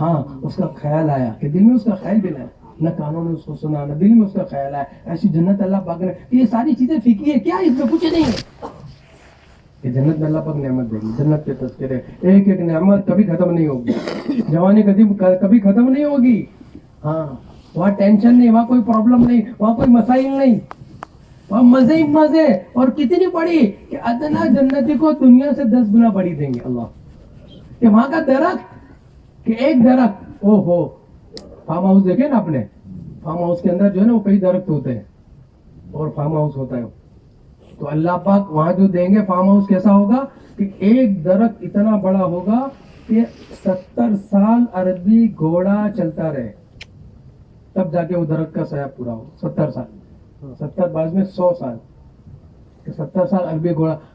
ہاں اس کا خیال آیا کہ دل میں اس کا خیال بھی نہ نہ کانوں نے اس کو سنا، نہ دل میں اس کا خیال آیا. ایسی جنت اللہ پاک نے، یہ ساری چیزیں فکی ہے کیا، اس میں کچھ نہیں ہے. کہ جنت میں اللہ پاک نعمت دے گی. جنت کے تذکرے، ایک ایک نعمت کبھی ختم نہیں ہوگی. جوانی کبھی ختم نہیں ہوگی. ہاں وہاں ٹینشن نہیں، وہاں کوئی پرابلم نہیں، وہاں کوئی مسائل نہیں، وہاں مزے ہی مزے. اور کتنی بڑی کہ ادنا جنتی کو دنیا سے 10 گنا بڑی دیں گے اللہ. کہ وہاں کا درخت، کہ ایک درخت، او ہو فارم ہاؤس دیکھے نا آپ نے، فارم ہاؤس کے اندر جو ہے نا وہ کئی درخت ہوتے ہیں اور فارم ہاؤس ہوتا ہے. تو اللہ پاک وہاں جو دیں گے فارم ہاؤس کیسا ہوگا کہ ایک درخت اتنا بڑا ہوگا کہ 70 سال عربی گھوڑا چلتا رہے تب جا کے وہ درخت کا سایہ پورا ہو. 70 سال، 70 بعد میں 100 سال، 70 سال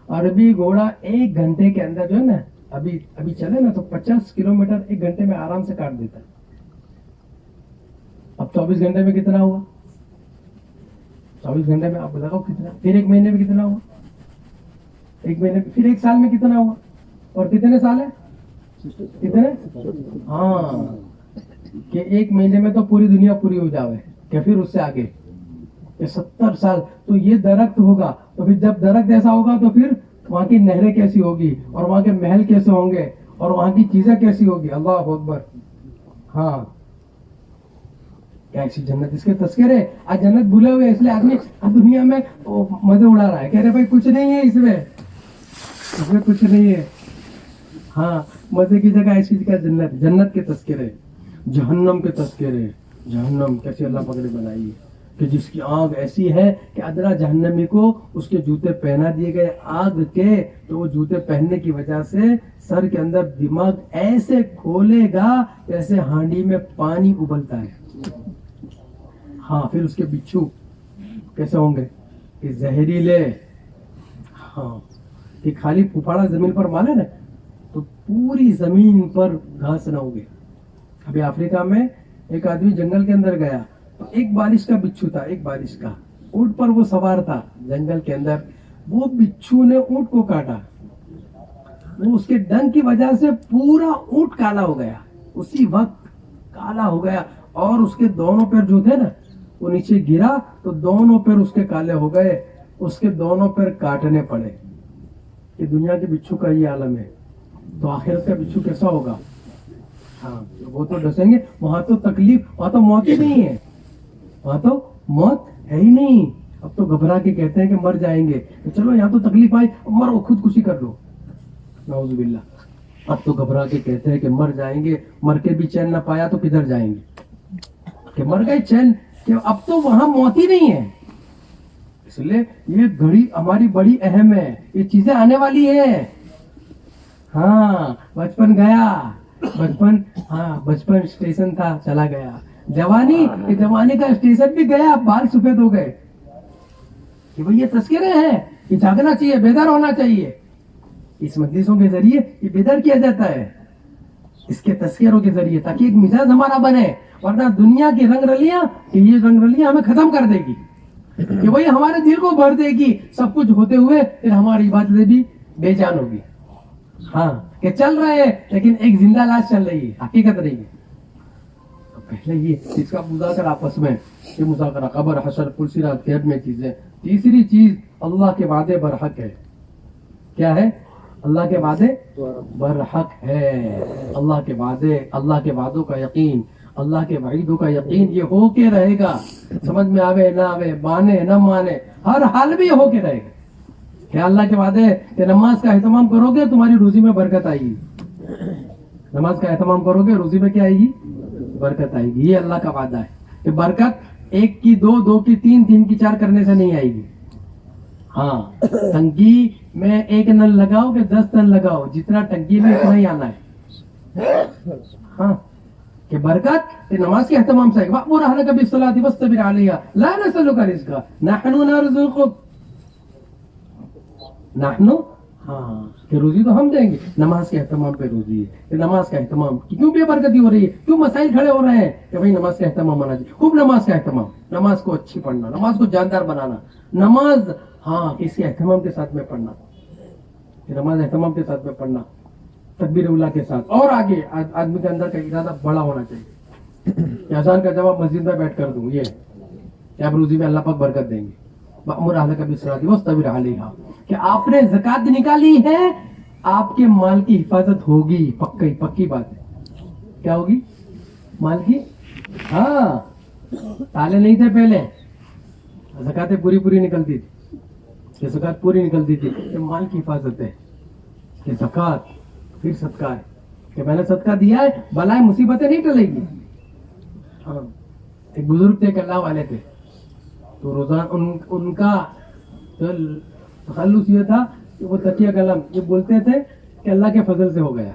عربی گھوڑا 1 گھنٹے کے اندر جو ہے نا، ابھی چلے نا تو 50 کلومیٹر 1 گھنٹے میں آرام سے کاٹ دیتا ہے. اب 24 گھنٹے میں کتنا ہوا؟ 24 گھنٹے میں آپ بتاؤ کتنا، پھر 1 مہینے میں کتنا ہوا، 1 مہینے پھر 1 سال میں کتنا ہوا، اور کتنے سال ہے، کتنے، ہاں کہ 1 مہینے میں تو پوری دنیا پوری ہو جاوے، کہ پھر اس سے آگے کہ 70 سال. تو یہ درخت ہوگا. تو پھر جب درخت ایسا ہوگا تو پھر وہاں کی نہریں کیسی ہوگی، اور وہاں کے محل کیسے ہوں گے، اور وہاں کی چیزیں کیسی ہوگی. اللہ اکبر. ہاں کیا ایسی جنت، اس کے تذکرے. آج جنت بھولے ہوئے، اس لیے آدمی دنیا میں مزے اڑا رہا ہے. کہہ رہے بھائی کچھ نہیں ہے اس میں کچھ نہیں ہے. ہاں مزے کی جگہ ایسی جگہ جنت. جنت کے تذکرے، جہنم کے تذکرے. جہنم کیسے اللہ پاک نے بنائی ہے کہ جس کی آگ ایسی ہے کہ ادنا جہنمی کو اس کے جوتے پہنا دیے گئے آگ کے، تو وہ جوتے پہننے کی وجہ سے سر کے اندر دماغ ایسے کھولے گا جیسے ہانڈی میں پانی ابلتا ہے. ہاں پھر اس کے بچھو کیسے ہوں گے کہ زہریلے. ہاں کہ خالی پھپھاڑا زمین پر مارے نا تو پوری زمین پر گھاس نہ ہوگی. ابھی افریقہ میں ایک آدمی جنگل کے اندر گیا تو ایک بارش کا بچھو تھا، ایک بارش کا اونٹ پر وہ سوار تھا جنگل کے اندر. وہ بچھو نے اونٹ کو کاٹا، وہ اس کے ڈنگ کی وجہ سے پورا اونٹ کالا ہو گیا، اسی وقت کالا ہو گیا. اور اس کے دونوں پیر جو تھے نا وہ نیچے گرا تو دونوں پیر اس کے کالے ہو گئے، اس کے دونوں پیر کاٹنے پڑے. کہ دنیا کے بچھو کا یہ عالم ہے، تو آخرت کا بچھو کیسا ہوگا. ہاں وہ تو ڈسیں گے. وہاں تو تکلیف، وہاں تو موت ہی نہیں ہے، وہاں تو موت ہے ہی نہیں. اب تو گھبرا کے کہتے ہیں کہ مر جائیں گے، چلو یہاں تو تکلیف آئی مرو، خودکشی کر لو، نعوذ باللہ. اب تو گھبرا کے کہتے ہیں کہ مر جائیں گے، مر کے بھی چین نہ پایا تو کدھر جائیں گے، کہ مر گئے چین. کہ اب تو وہاں موت ہی نہیں ہے. اس لیے یہ گھڑی ہماری بڑی اہم ہے، یہ چیزیں آنے والی ہیں. ہاں بچپن گیا، بچپن اسٹیشن تھا چلا گیا. جوانی کا اسٹیشن بھی گیا، بال سفید ہو گئے. کہ بھئی یہ تذکرے ہیں، یہ جاگنا چاہیے، بیدار ہونا چاہیے. اس مجلسوں کے ذریعے یہ بیدار کیا جاتا ہے، اس کے تذکروں کے ذریعے، تاکہ ایک مزاج ہمارا بنے. ورنہ دنیا کی رنگ رلیاں، کہ یہ رنگ رلیاں ہمیں ختم کر دے گی، کہ وہی ہمارے دل کو بھر دے گی. سب کچھ ہوتے ہوئے پھر ہماری عبادتیں بھی بے جان ہوگی. ہاں کہ چل رہے ہیں لیکن ایک زندہ لاش چل رہی ہے، حقیقت نہیں ہے. پہلے یہ اس کا مذاکرہ آپس میں، یہ مذاکرہ قبر حشر کل صراط غیب میں چیزیں. تیسری چیز اللہ کے وعدے برحق ہے. کیا ہے؟ اللہ کے وعدے برحق ہے. اللہ کے وعدے، اللہ کے وعدوں کا یقین، اللہ کے وعیدوں کا یقین یہ ہو کے رہے گا. سمجھ میں آوے نہ آوے، مانے نہ مانے، ہر حال میں یہ ہو کے رہے گا. کیا اللہ کے وعدے کہ نماز کا اہتمام کرو گے تمہاری روزی میں برکت آئے گی. نماز کا اہتمام کرو گے روزی میں کیا آئے گی؟ برکت آئے گی. یہ اللہ کا وعدہ ہے کہ برکت 1 کی 2، 2 کی 3، 3 کی 4 کرنے سے نہیں آئے گی. ہاں ٹنکی میں 1 نل لگاؤ کہ 10 نل لگاؤ، جتنا ٹنکی میں اتنا ہی آنا ہے. ہاں کہ برکت کہ نماز کے اہتمام سے وَأْمُرْ أَهْلَكَ بِالصَّلَاةِ وَاصْطَبِرْ عَلَيْهَا لَا نَسْأَلُكَ رِزْقًا نَحْنُ نَرْزُقُكَ. نحنو، ہاں کہ روزی تو ہم دیں گے. نماز کے اہتمام پہ روزی ہے. کہ نماز کا اہتمام کیوں بے برکتی ہو رہی ہے، کیوں مسائل کھڑے ہو رہے ہیں کہ بھائی نماز کا اہتمام ہونا چاہیے. خوب نماز کا اہتمام، نماز کو اچھی پڑھنا، نماز کو جاندار بنانا. نماز ہاں اس کے اہتمام کے ساتھ میں پڑھنا، کہ نماز اہتمام کے ساتھ میں پڑھنا. تکبیر اولا کے ساتھ. اور آگے آدمی کے اندر کا ارادہ بڑا ہونا چاہیے کہ اذان کا جواب مسجد میں بیٹھ کر دوں. یہ کہ آپ روزی میں اللہ پاک برکت دیں گے. وَأْمُرْ أَهْلَكَ بِالصَّلَاةِ وَاصْطَبِرْ عَلَيْهَا, کہ آپ نے زکات نکالی ہے, آپ کے مال کی حفاظت ہوگی. پکی بات ہے. کیا ہوگی؟ مال کی. ہاں, تالے نہیں تھے پہلے, زکاتیں پوری نکلتی تھی, کہ زکات پوری نکلتی تھی. کہ مال کی حفاظت ہے, کہ زکات پھر صدقہ ہے, کہ میں نے صدقہ دیا ہے, بلائیں مصیبتیں نہیں ٹلے گی. ہاں, ایک بزرگ تھے, ایک اللہ والے تھے, تو روزانہ ان کا تخلص یہ تھا کہ وہ تکیہ کلام یہ بولتے تھے کہ اللہ کے فضل سے ہو گیا.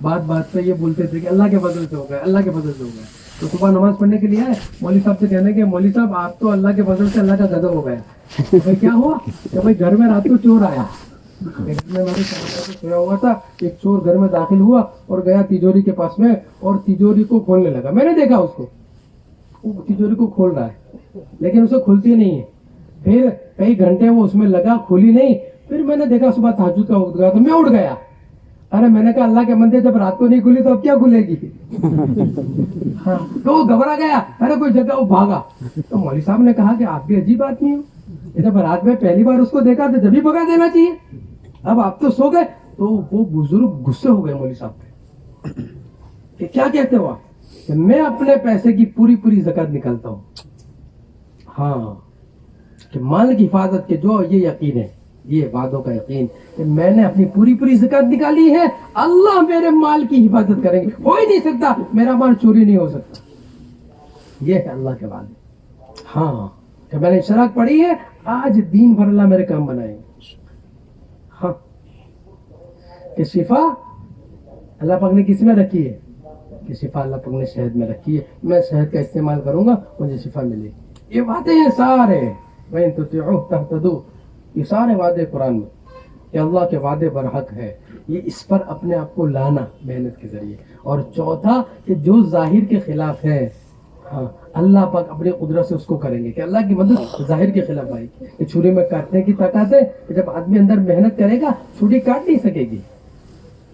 بات پہ یہ بولتے تھے کہ اللہ کے فضل سے ہو گیا, اللہ کے فضل سے ہو گیا. تو صبح نماز پڑھنے کے لیے آئے, مولوی صاحب سے کہنے کہ مولوی صاحب آپ تو اللہ کے فضل سے اللہ کا غضب ہو گیا. بھائی کیا ہوا؟ کہ بھائی گھر میں رات کو چور آیا. سویا ہوا تھا, ایک چور گھر میں داخل ہوا اور گیا تیجوری کے پاس میں, اور تیجوری کو کھولنے لگا. میں نے دیکھا اس کو, وہ تیجوری کو کھول رہا ہے لیکن اسے کھلتی نہیں ہے. پھر کئی گھنٹے وہ اس میں لگا, کھولی نہیں. پھر میں نے دیکھا صبح تہجد کا وقت گیا تو میں اٹھ گیا. ارے میں نے کہا اللہ کے بندے جب رات کو نہیں کھلی تو اب کیا کھلے گی؟ ہاں, تو وہ گھبرا گیا. ارے کوئی جگہ, وہ بھاگا. تو مولوی صاحب نے کہا کہ آپ بھی عجیب آدمی ہو, جب رات میں پہلی بار اس کو دیکھا تو جبھی بھگا دینا چاہیے, اب آپ تو سو گئے. تو وہ بزرگ غصے ہو گئے مولوی صاحب پہ کہ کیا کہتے ہو آپ؟ کہ میں اپنے پیسے کی پوری زکات نکالتا ہوں. ہاں, کہ مال کی حفاظت کے جو یہ یقین ہے, یہ وعدوں کا یقین کہ میں نے اپنی پوری زکات نکالی ہے, اللہ میرے مال کی حفاظت کریں گے. ہو ہی نہیں سکتا, میرا مال چوری نہیں ہو سکتا. یہ ہے اللہ کے وعدے. ہاں, کہ میں نے شراک پڑھی ہے, آج دین بھر اللہ میرے کام بنائیں گے. ہاں, کہ شفا اللہ پاک نے کس میں رکھی ہے؟ کہ شفا اللہ پاک نے شہد میں رکھی ہے. میں شہد کا استعمال کروں گا, مجھے شفا ملے گی. یہ وعدے ہیں سارے. وَإِن تُطِيعُوهُ تَهْتَدُوا, یہ سارے وعدے قرآن میں کہ اللہ کے وعدے برحق ہے. یہ اس پر اپنے آپ کو لانا محنت کے ذریعے. اور چوتھا کہ جو ظاہر کے خلاف ہے, ہاں, اللہ پاک اپنی قدرت سے اس کو کریں گے. کہ اللہ کی مدد ظاہر کے خلاف آئے گی. کہ چھری میں کاٹنے کی طاقت ہے, کہ جب آدمی اندر محنت کرے گا چھری کاٹ نہیں سکے گی.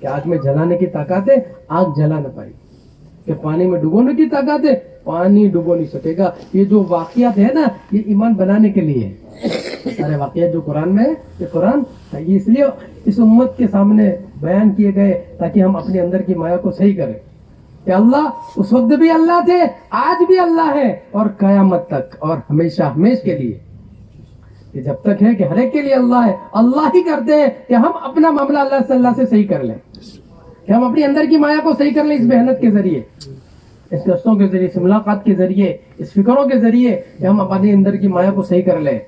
کہ آگ میں جلانے کی طاقت ہے, آگ جلا نہ پائے گی. کہ پانی میں ڈبونے کی طاقت ہے, پانی ڈبو نہیں سکے گا. یہ جو واقعات ہے نا, یہ ایمان بنانے کے لیے ہے. سارے واقعات جو قرآن میں ہے, یہ قرآن یہ اس لیے اس امت کے سامنے بیان کیے گئے تاکہ ہم اپنے اندر کی مایا کو صحیح کریں. کہ اللہ اس وقت بھی اللہ تھے, آج بھی اللہ ہے, اور قیامت تک, اور ہمیشہ کے لیے. کہ جب تک ہے کہ ہر ایک کے لیے اللہ ہے. اللہ ہی کرتے ہیں کہ ہم اپنا معاملہ اللہ سے صحیح کر لیں, کہ ہم اپنی اندر کی مایا کو صحیح کر لیں اس محنت کے ذریعے, اس قصوں کے ذریعے, اس ملاقات کے ذریعے, اس فکروں کے ذریعے, کہ ہم اپنے اندر کی مایا کو صحیح کر لیں.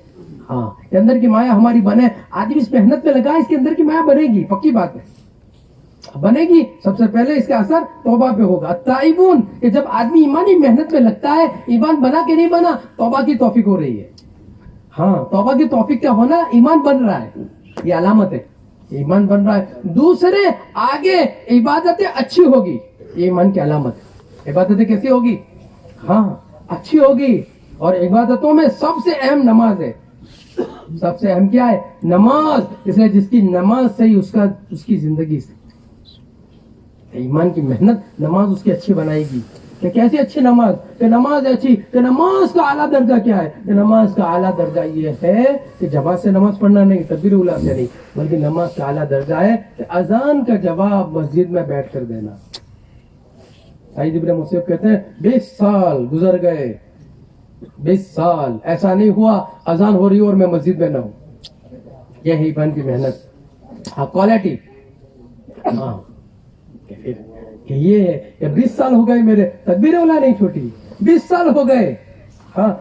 ہاں, کہ اندر کی مایا ہماری بنے. آدمی اس محنت پہ لگا, اس کے اندر کی مایا بنے گی, پکی بات ہے, بنے گی. سب سے پہلے اس کا اثر توبہ پہ ہوگا. التائبون, کہ جب آدمی ایمانی محنت پہ لگتا ہے, ایمان بنا کہ نہیں بنا, توبہ کی توفیق ہو رہی ہے. ہاں, توبہ کی توفیق کا ہونا ایمان بن رہا ہے, یہ علامت ہے, ایمان بن رہا ہے. دوسرے آگے عبادتیں اچھی ہوگی, یہ ایمان کی علامت ہے. عبادتیں کیسی ہوگی؟ ہاں, اچھی ہوگی. اور عبادتوں میں سب سے اہم نماز ہے. سب سے اہم کیا ہے؟ نماز. اس لیے جس کی نماز صحیح, اس کی زندگی سے ایمان کی محنت نماز اس کی اچھی بنائے گی. کہ کیسی اچھی نماز؟ کہ نماز اچھی, کہ نماز کا اعلیٰ درجہ کیا ہے؟ کہ نماز کا اعلیٰ درجہ یہ ہے کہ جماعت سے نماز پڑھنا نہیں, تکبیر اولیٰ سے نہیں, بلکہ نماز کا اعلیٰ درجہ ہے کہ اذان کا جواب مسجد میں بیٹھ کر دینا. سعید ابن مسیب کہتے ہیں 20 سال گزر گئے, 20 سال ایسا نہیں ہوا اذان ہو رہی اور میں مسجد میں نہ ہوں. یہ ہے ایمان کی محنت. ہاں, کوالٹی. ہاں, کہ یہ ہے کہ 20 سال ہو گئے میرے, تکبیر اولیٰ نہیں چھوٹی, 20 سال ہو گئے. ہاں,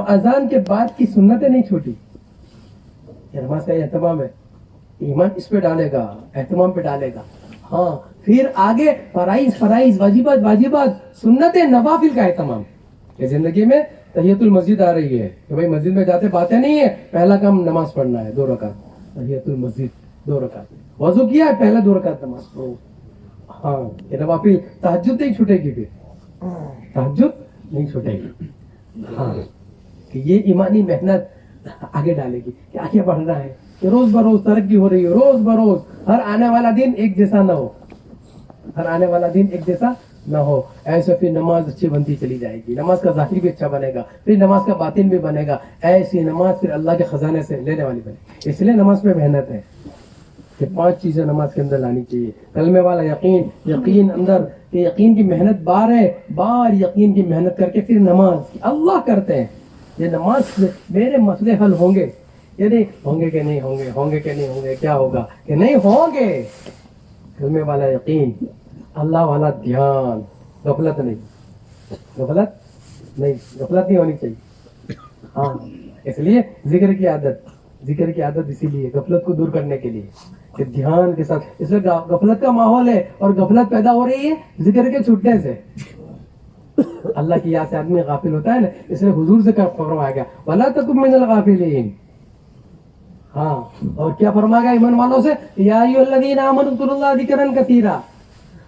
اذان کے بعد کی سنتیں نہیں چھوٹی. نماز کا اہتمام ہے, ایمان اس پہ ڈالے گا, اہتمام پہ ڈالے گا. ہاں, پھر آگے فرائض واجبات سنتیں نوافل کا اہتمام. کہ زندگی میں تحیت المسجد آ رہی ہے, کہ بھائی مسجد میں جاتے باتیں نہیں ہے, پہلا کام نماز پڑھنا ہے 2 رکعت, تحیت المسجد 2 رکعت. وضو کیا ہے, پہلا 2 رکعت نماز پڑھو. ہاں, یہ نوافل. تہجد نہیں چھوٹے گی, پھر تہجد نہیں چھوٹے گی. ہاں, کہ یہ ایمانی محنت آگے ڈالے گی, کہ آگے بڑھنا ہے, کہ روز بروز ترقی ہو رہی ہے, روز بروز ہر آنے والا دن ایک جیسا نہ ہو. ہر آنے والا دن ایک جیسا نہ ہو. ایسے پھر نماز اچھی بنتی چلی جائے گی, نماز کا ظاہر بھی اچھا بنے گا, پھر نماز کا باطن بھی بنے گا. ایسی نماز پھر اللہ کے خزانے سے لینے والی بنے. اس لیے نماز میں محنت ہے کہ 5 چیزیں نماز کے اندر لانی چاہیے. کلمے والا یقین, یقین اندر, کہ یقین کی محنت بار یقین کی محنت کر کے پھر نماز اللہ کرتے ہیں. یہ نماز سے میرے مسئلے حل ہوں گے, یہ نہیں ہوں گے کہ نہیں ہوں گے, ہوں گے کہ نہیں ہوں گے, کیا ہوگا کہ نہیں ہوں گے. کلمے والا یقین, اللہ والا دھیان, غفلت نہیں, غفلت نہیں ہونی چاہیے. ہاں اس لیے ذکر کی عادت اسی لیے غفلت کو دور کرنے کے لیے کہ دھیان کے ساتھ. اس لیے غفلت کا ماحول ہے اور غفلت پیدا ہو رہی ہے ذکر کے چھوٹنے سے. اللہ کی یاد سے آدمی غافل ہوتا ہے نا, اس لیے حضور سے فرمایا گیا وَلَا تَكُن مِّنَ الْغَافِلِينَ. ہاں اور کیا فرمایا گیا ایمان والوں سے, یا ایھا الذین آمنوا اذکروا اللہ ذکرا کثیرا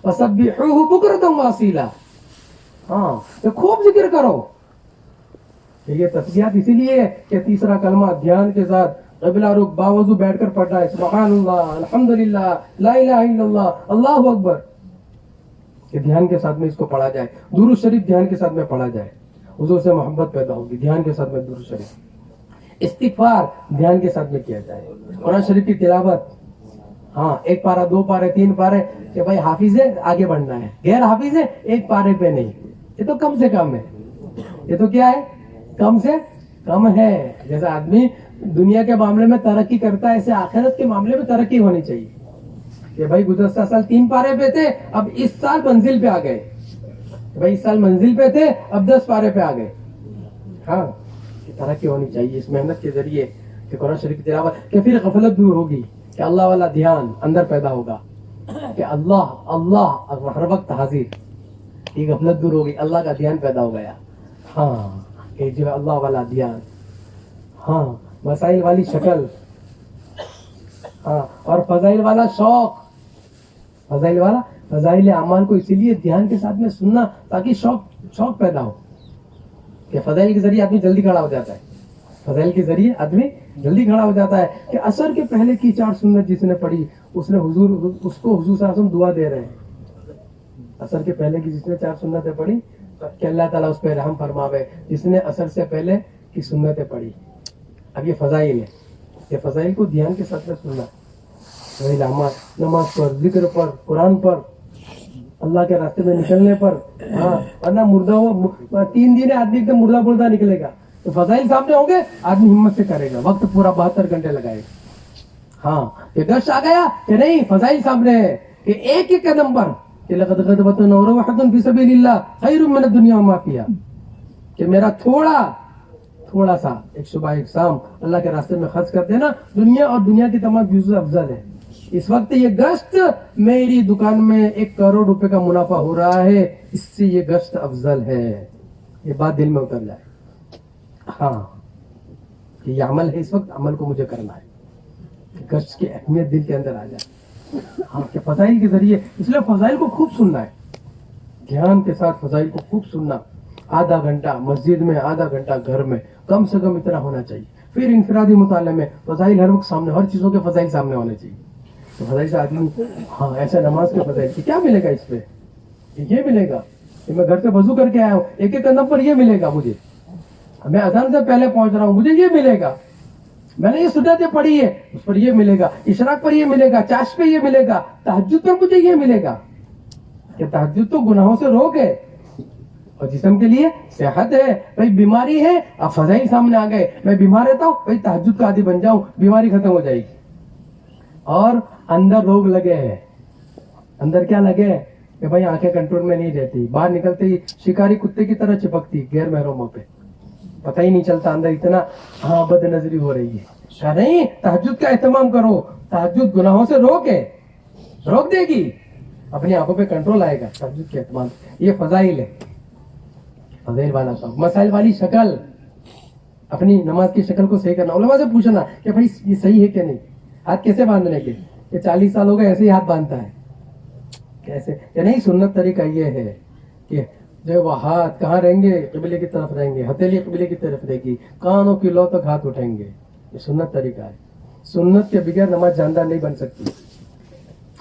وسبحوہ بکرۃ واسیلا. ہاں تو خوب ذکر کرو. یہ تسبیحات اسی لیے ہے کہ تیسرا کلمہ دھیان کے ساتھ قبلہ رخ باوضو بیٹھ کر پڑھ رہا ہے, سبحان اللہ, الحمدللہ, لا الہ الا اللہ, اللہ اکبر, کہ دھیان کے ساتھ میں اس کو پڑھا جائے. درود شریف دھیان کے ساتھ میں پڑھا جائے, حضور سے محبت پیدا ہوگی. دھیان کے ساتھ میں درود شریف, استغفار دھیان کے ساتھ میں کیا جائے. قرآن شریف کی تلاوت, ہاں 1 پارہ 2 پارے 3 پارے, کہ بھائی حافظ ہے آگے بڑھنا ہے, غیر حافظ ہے 1 پارے پہ نہیں. یہ تو کم سے کم ہے, یہ تو کیا ہے, کم سے کم ہے. جیسا آدمی دنیا کے معاملے میں ترقی کرتا ہے ایسے آخرت کے معاملے میں ترقی ہونی چاہیے. کہ بھائی گزشتہ سال 3 پارے پہ تھے, اب اس سال منزل پہ آ گئے. بھائی اس سال منزل پہ تھے, اب 10 پارے پہ آ گئے. ہاں ترقی ہونی چاہیے اس محنت کے ذریعے کہ قرآن شریف کی تلاوت, کہ پھر غفلت دور ہوگی, کہ اللہ والا دھیان اندر پیدا ہوگا, کہ اللہ ہر وقت حاضر. یہ غفلت دور ہوگی, اللہ کا دھیان پیدا ہو گیا. ہاں کہ جو اللہ والا دھیان, ہاں مسائل والی شکل, ہاں اور فضائل والا شوق. فضائل اعمال کو اسی لیے دھیان کے ساتھ میں سننا تاکہ شوق پیدا ہو. کہ فضائل کے ذریعے آدمی جلدی کھڑا ہو جاتا ہے, فضائل کے ذریعے آدمی جلدی کھڑا ہو جاتا ہے. کہ عصر کے پہلے کی 4 سنت جس نے پڑھی اس کو حضور صلی اللہ علیہ وسلم دعا دے رہے ہیں. عصر کے پہلے کی جس نے 4 سنتیں پڑھی کہ اللہ تعالیٰ اس پہ رحم فرماوے, جس نے عصر سے پہلے کی سنتیں پڑھی. اب یہ فضائل ہے, یہ فضائل کو دھیان کے ساتھ میں سننا. فضائل اعمال, نماز پر, ذکر پر, قرآن پر, اللہ کے راستے میں نکلنے پر. ہاں ورنہ مردہ ہو 3 دن آدمی ایک دم مردہ نکلے گا. تو فضائل سامنے ہوں گے, آدمی ہمت سے کرے گا, وقت پورا 72 گھنٹے لگائے گا. ہاں یہ گشت آ گیا کہ نہیں, فضائل سامنے ہے کہ ایک قدم پر کہ لقد غدوۃ وروحۃ فی سبیل اللہ خیر من الدنیا وما فیہا, کہ میرا تھوڑا سا ایک صبح ایک شام اللہ کے راستے میں خرچ کر دینا, دنیا اور دنیا کی تمام چیزوں سے افضل ہے. اس وقت یہ گشت میری دکان میں 1 کروڑ روپے کا منافع ہو رہا ہے, اس سے یہ گشت افضل ہے. یہ بات دل میں اتر جائے. ہاں یہ عمل ہے, اس وقت عمل کو مجھے کرنا ہے. گشت کی اہمیت دل کے اندر آ جائے. ہاں کہ فضائل کے ذریعے, اس لیے فضائل کو خوب سننا ہے, دھیان کے ساتھ فضائل کو خوب سننا. آدھا گھنٹہ مسجد میں, آدھا گھنٹہ گھر میں, کم سے کم اتنا ہونا چاہیے. پھر انفرادی مطالعے میں فضائل ہر وقت سامنے, ہر چیزوں کے فضائل سامنے ہونے چاہیے. تو فضائل سے آدمی, ہاں ایسا نماز کے فضائل کی کیا ملے گا اس پہ, یہ ملے گا کہ میں گھر سے وضو کر کے آیا ہوں, ایک قدم پر یہ ملے گا مجھے, میں اذان سے پہلے پہنچ رہا ہوں, مجھے یہ ملے گا. میں نے یہ سنتیں پڑھی ہے, اس پر یہ ملے گا. اشراق پر یہ ملے گا, چاشت پہ یہ ملے گا, تہجد پر مجھے یہ ملے گا. کہ تہجد تو گناہوں سے روک ہے اور جسم کے لیے صحت ہے. بھائی بیماری ہے, اب فضائل سامنے آ گئے, میں بیمار رہتا ہوں, بھائی تہجد کا عادی بن جاؤں, بیماری ختم ہو جائے گی. اور اندر روگ لگے ہیں, اندر کیا لگے ہیں کہ بھائی آنکھیں کنٹرول میں نہیں رہتی, باہر نکلتے ہی شکاری کتے کی طرح چپکتی غیر محرموں پہ, پتہ ہی نہیں چلتا اندر اتنا ہاں بد نظری ہو رہی ہے. کہا نہیں, تہجد کا اہتمام کرو, تہجد گناہوں سے روک دے گی, اپنی آنکھوں پہ کنٹرول آئے گا تہجد کے اہتمام. یہ فضائل ہے, فضائل والا شوق. مسائل والی شکل, اپنی نماز کی شکل کو صحیح کرنا. علماء سے پوچھنا کہ بھائی یہ صحیح ہے کہ نہیں, ہاتھ کیسے باندھنے کے, کہ 40 سال ہو گئے ایسے ہی ہاتھ باندھتا ہے, کیسے کہ نہیں, سنت طریقہ یہ ہے کہ جو وہ ہاتھ کہاں رہیں گے, قبلے کی طرف رہیں گے, ہتھیلی قبلے کی طرف رہے گی, کانوں کی لو تک ہاتھ اٹھیں گے. یہ سنت طریقہ ہے. سنت کے بغیر نماز جاندار نہیں بن سکتی.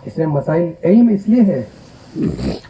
اس لیے مسائل علم اس لیے ہے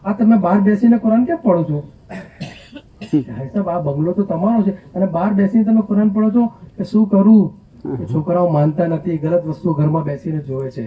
આ તમે બહાર બેસીને કુરાન કેમ પઢો છો? સાહેબ આ બંગલો તો તમારો છે અને બહાર બેસીને તમે કુરાન પઢો છો, કે શું કરું, કે છોકરાઓ માનતા નથી, ગલત વસ્તુ ઘરમાં બેસીને જોવે છે,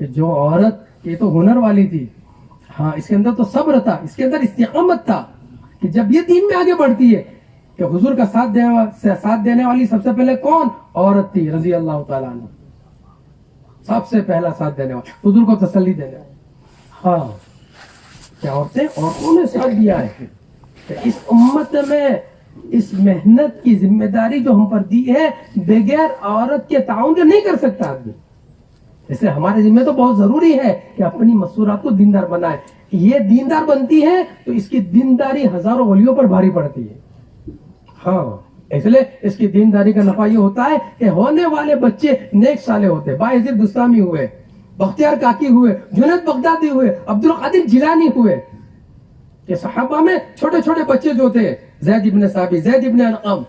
کہ جو عورت یہ تو ہنر والی تھی، ہاں اس کے اندر تو صبر تھا، اس کے اندر استقامت تھا کہ جب یہ دین میں آگے بڑھتی ہے کہ حضور کا ساتھ دینے والی سب سے پہلے کون عورت تھی رضی اللہ تعالیٰ عنہ، سب سے پہلا ساتھ دینے والا، حضور کو تسلی دینے والا. ہاں کیا عورتوں نے ساتھ دیا ہے کہ اس امت میں اس محنت کی ذمہ داری جو ہم پر دی ہے بغیر عورت کے تعاون کے نہیں کر سکتا آدمی. اس لیے ہمارے ذمہ تو بہت ضروری ہے کہ اپنی مسورات کو دیندار بنائے. یہ دیندار بنتی ہے تو اس کی دینداری ہزاروں ولیوں پر بھاری پڑتی ہے. ہاں اس لیے اس کی دینداری کا نفع یہ ہوتا ہے کہ ہونے والے بچے نیک صالح ہوتے. باعزید بستامی ہوئے، بختیار کاکی ہوئے، جنید بغدادی ہوئے، عبد القادر جیلانی ہوئے، کہ صحابہ میں چھوٹے چھوٹے بچے جو تھے، زید ابن ثابت، زید ابن ارقم،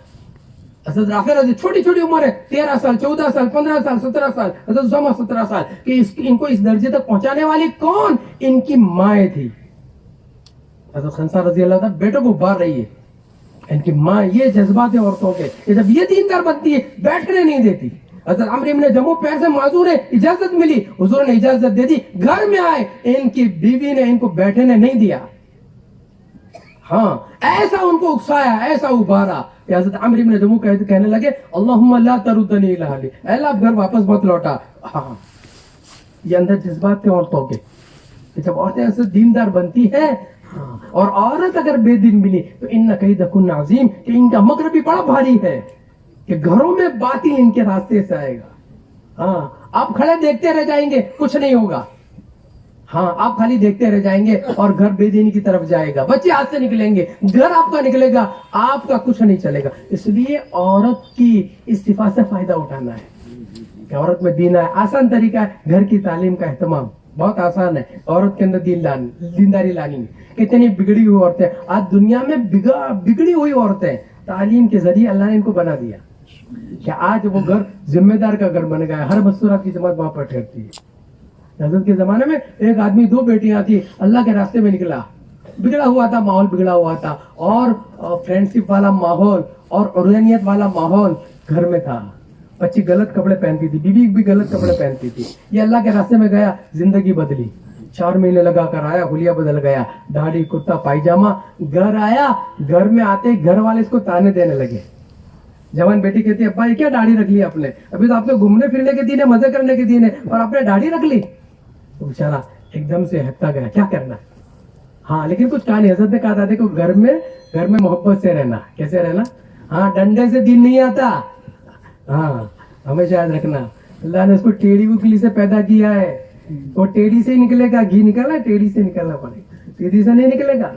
حضرت رافع رضی، چھوٹی چھوٹی عمر ہے، 13 سال، 14 سال، 15 سال، 17 سال، حضرت اسامہ 17 سال، کہ ان کو اس درجے تک پہنچانے والی کون؟ ان کی مائیں تھی. حضرت خنسا رضی اللہ تعالیٰ بیٹوں کو ابھار رہی ہے، ان کی ماں. یہ جذبات ہیں عورتوں کے کہ جب یہ دیندار بنتی ہے بیٹھنے نہیں دیتی. حضرت عمرو بن جموع پیر سے معذور ہے، اجازت ملی، حضور نے اجازت دے دی، گھر میں آئے، ان کی بیوی نے ان کو بیٹھنے نہیں دیا. ہاں ایسا ان کو اکسایا، ایسا ابھارا کہ حضرت عمرو بن جموع کہنے لگے اللہم لا تردنی الی اہلی، اے اللہ اب گھر واپس مت لوٹا. ہاں یہ اندر جذبات تھے عورتوں کے کہ جب عورتیں ایسے دیندار بنتی ہیں. ہاں اور عورت اگر بے دین ملی تو ان کیدکن عظیم، کہ ان کا مکر بھی بڑا بھاری ہے، کہ گھروں میں باطل ان کے راستے سے آئے گا. ہاں آپ کھڑے دیکھتے رہ جائیں گے، کچھ نہیں ہوگا. ہاں آپ خالی دیکھتے رہ جائیں گے اور گھر بے دینی کی طرف جائے گا، بچے ہاتھ سے نکلیں گے، گھر آپ کا نکلے گا، آپ کا کچھ نہیں چلے گا. اس لیے عورت کی اس صفات سے فائدہ اٹھانا ہے کہ عورت میں دین ہے. آسان طریقہ ہے گھر کی تعلیم کا اہتمام، بہت آسان ہے. عورت کے اندر دینداری لانی ہے. کتنی بگڑی ہوئی عورتیں آج دنیا میں، بگڑی ہوئی عورتیں تعلیم کے ذریعے اللہ نے ان کو بنا دیا کہ آج وہ گھر ذمہ دار کا گھر بن گیا. ہر مستورات کی جماعت وہاں پر ٹھہرتی ہے. حضرت کے زمانے میں ایک آدمی 2 بیٹیاں تھی، اللہ کے راستے میں نکلا، بگڑا ہوا تھا، ماحول بگڑا ہوا تھا، اور فرینڈشپ والا ماحول اور عرینیت والا ماحول گھر میں تھا. بچی غلط کپڑے پہنتی تھی، بیوی بھی غلط کپڑے پہنتی تھی. یہ اللہ کے راستے میں گیا، زندگی بدلی. 4 مہینے لگا کر آیا، حلیہ بدل گیا، داڑھی کرتا پائجامہ. گھر آیا، گھر میں آتے گھر والے اس کو تانے دینے لگے. جوان بیٹی کہتی ہے ابا یہ کیا داڑھی رکھ لی آپ نے؟ ابھی تو آپ کو گھومنے پھرنے کے دن ہے، مزے کرنے کے دن ہے، اور آپ نے داڑھی رکھ لی. تو بیچارہ ایک دم سے ہٹتا گیا، کیا کرنا. ہاں لیکن کچھ کہا نہیں. حضرت نے کہا تھا دیکھو گھر میں محبت سے رہنا. کیسے رہنا؟ ہاں ڈنڈے سے دین نہیں آتا. ہاں ہمیشہ یاد رکھنا اللہ نے اس کو ٹیڑھی اکلی سے پیدا کیا ہے. وہ ٹیڑھی سے ہی نکلے گا. گھی نکلنا ہے ٹیڑھی سے نکلنا پڑے گا، سیدھی سے نہیں نکلے گا.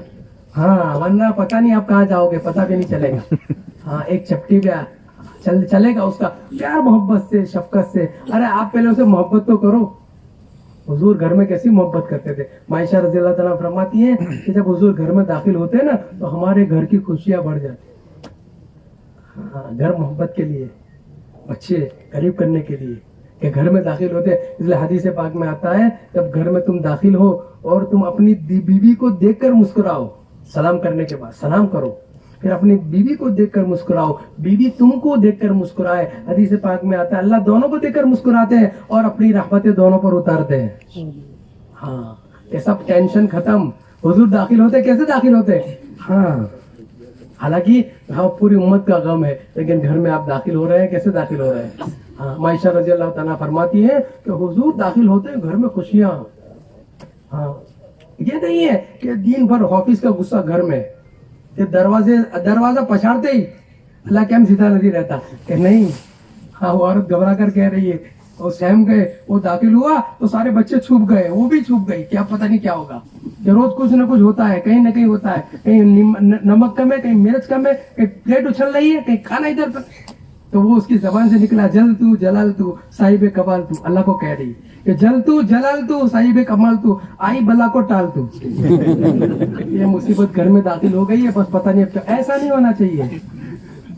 ہاں ورنہ پتہ نہیں آپ کہاں جاؤ گے، پتہ بھی نہیں چلے گا. ہاں ایک چپٹی پہ چلے گا اس کا پیار محبت سے، شفقت سے. ارے آپ پہلے اسے محبت تو کرو. حضور گھر میں کیسی محبت کرتے تھے. عائشہ رضی اللہ تعالیٰ فرماتی ہیں کہ جب حضور گھر میں داخل ہوتے ہیں نا تو ہمارے گھر کی خوشیاں بڑھ جاتی. ہاں گھر محبت کے لیے، بچے قریب کرنے کے لیے کہ گھر میں داخل ہوتے. اس لیے حدیث پاک میں آتا ہے جب گھر میں تم داخل ہو اور تم اپنی بیوی کو دیکھ کر مسکراؤ، سلام کرنے کے بعد سلام کرو، پھر اپنی بیوی کو دیکھ کر مسکراؤ، بیوی تم کو دیکھ کر مسکرائے. حدیث پاک میں آتا ہے اللہ دونوں کو دیکھ کر مسکراتے ہیں اور اپنی رحمتیں دونوں پر اتارتے ہیں. ہاں یہ سب ٹینشن ختم. حضور داخل ہوتے کیسے داخل ہوتے؟ ہاں حالانکہ ہاں پوری امت کا غم ہے، لیکن گھر میں آپ داخل ہو رہے ہیں، کیسے داخل ہو رہے ہیں؟ ہاں عائشہ رضی اللہ تعالیٰ فرماتی ہے کہ حضور داخل ہوتے ہیں گھر میں خوشیاں. ہاں یہ نہیں ہے کہ دین بھر آفس کا غصہ گھر میں، کہ دروازہ پچھاڑتے ہی اللہ کے ہم سیدھا نہیں رہتا کہ نہیں. ہاں وہ عورت گھبرا کر کہہ رہی ہے وہ سہم گئے، وہ داخل ہوا تو سارے بچے چھپ گئے، وہ بھی چھپ گئی، کیا پتہ نہیں کیا ہوگا. کہ روز کچھ نہ کچھ ہوتا ہے، کہیں نہ کہیں ہوتا ہے، کہیں نمک کم ہے، کہیں مرچ کم ہے، کہیں پلیٹ اچھل رہی ہے، کہیں کھانا ادھر پر. تو وہ اس کی زبان سے نکلا جل تو جلال تو صاحب کمال تو. اللہ کو کہہ رہی کہ جل تو جلال تو صاحب کمال تو، آئی بلا کو ٹال تو. یہ مصیبت گھر میں داخل ہو گئی ہے، بس پتہ نہیں اب کیا. ایسا نہیں ہونا چاہیے.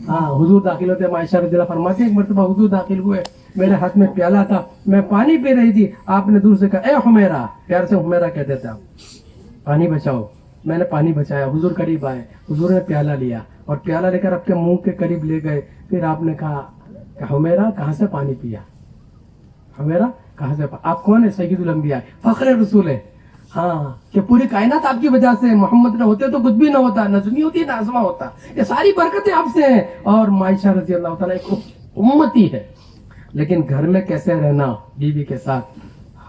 ہاں حضور داخل ہوتے. عائشہ رضی اللہ فرماتی ہے ایک مرتبہ حضور داخل ہوئے، میرے ہاتھ میں پیالہ تھا، میں پانی پی رہی تھی. آپ نے دور سے کہا اے حمیرہ، پیار سے حمیرہ کہتے تھے آپ، پانی بچاؤ. میں نے پانی بچایا. حضور قریب آئے، حضور نے پیالہ لیا اور پیالہ لے کر آپ کے منہ کے قریب لے گئے. پھر آپ نے کہا کہ حمیرہ کہاں سے پانی پیا؟ حمیرہ کہاں سے آپ کون ہے؟ سید الانبیاء، فخر رسول ہے. ہاں کہ پوری کائنات آپ کی وجہ سے، محمد نہ ہوتے تو کچھ بھی نہ ہوتا، نظمی ہوتی نہ آزما ہوتا. یہ ساری برکتیں آپ سے ہیں. اور عائشہ رضی اللہ تعالیٰ ایک امتی ہے. لیکن گھر میں کیسے رہنا بیوی کے ساتھ،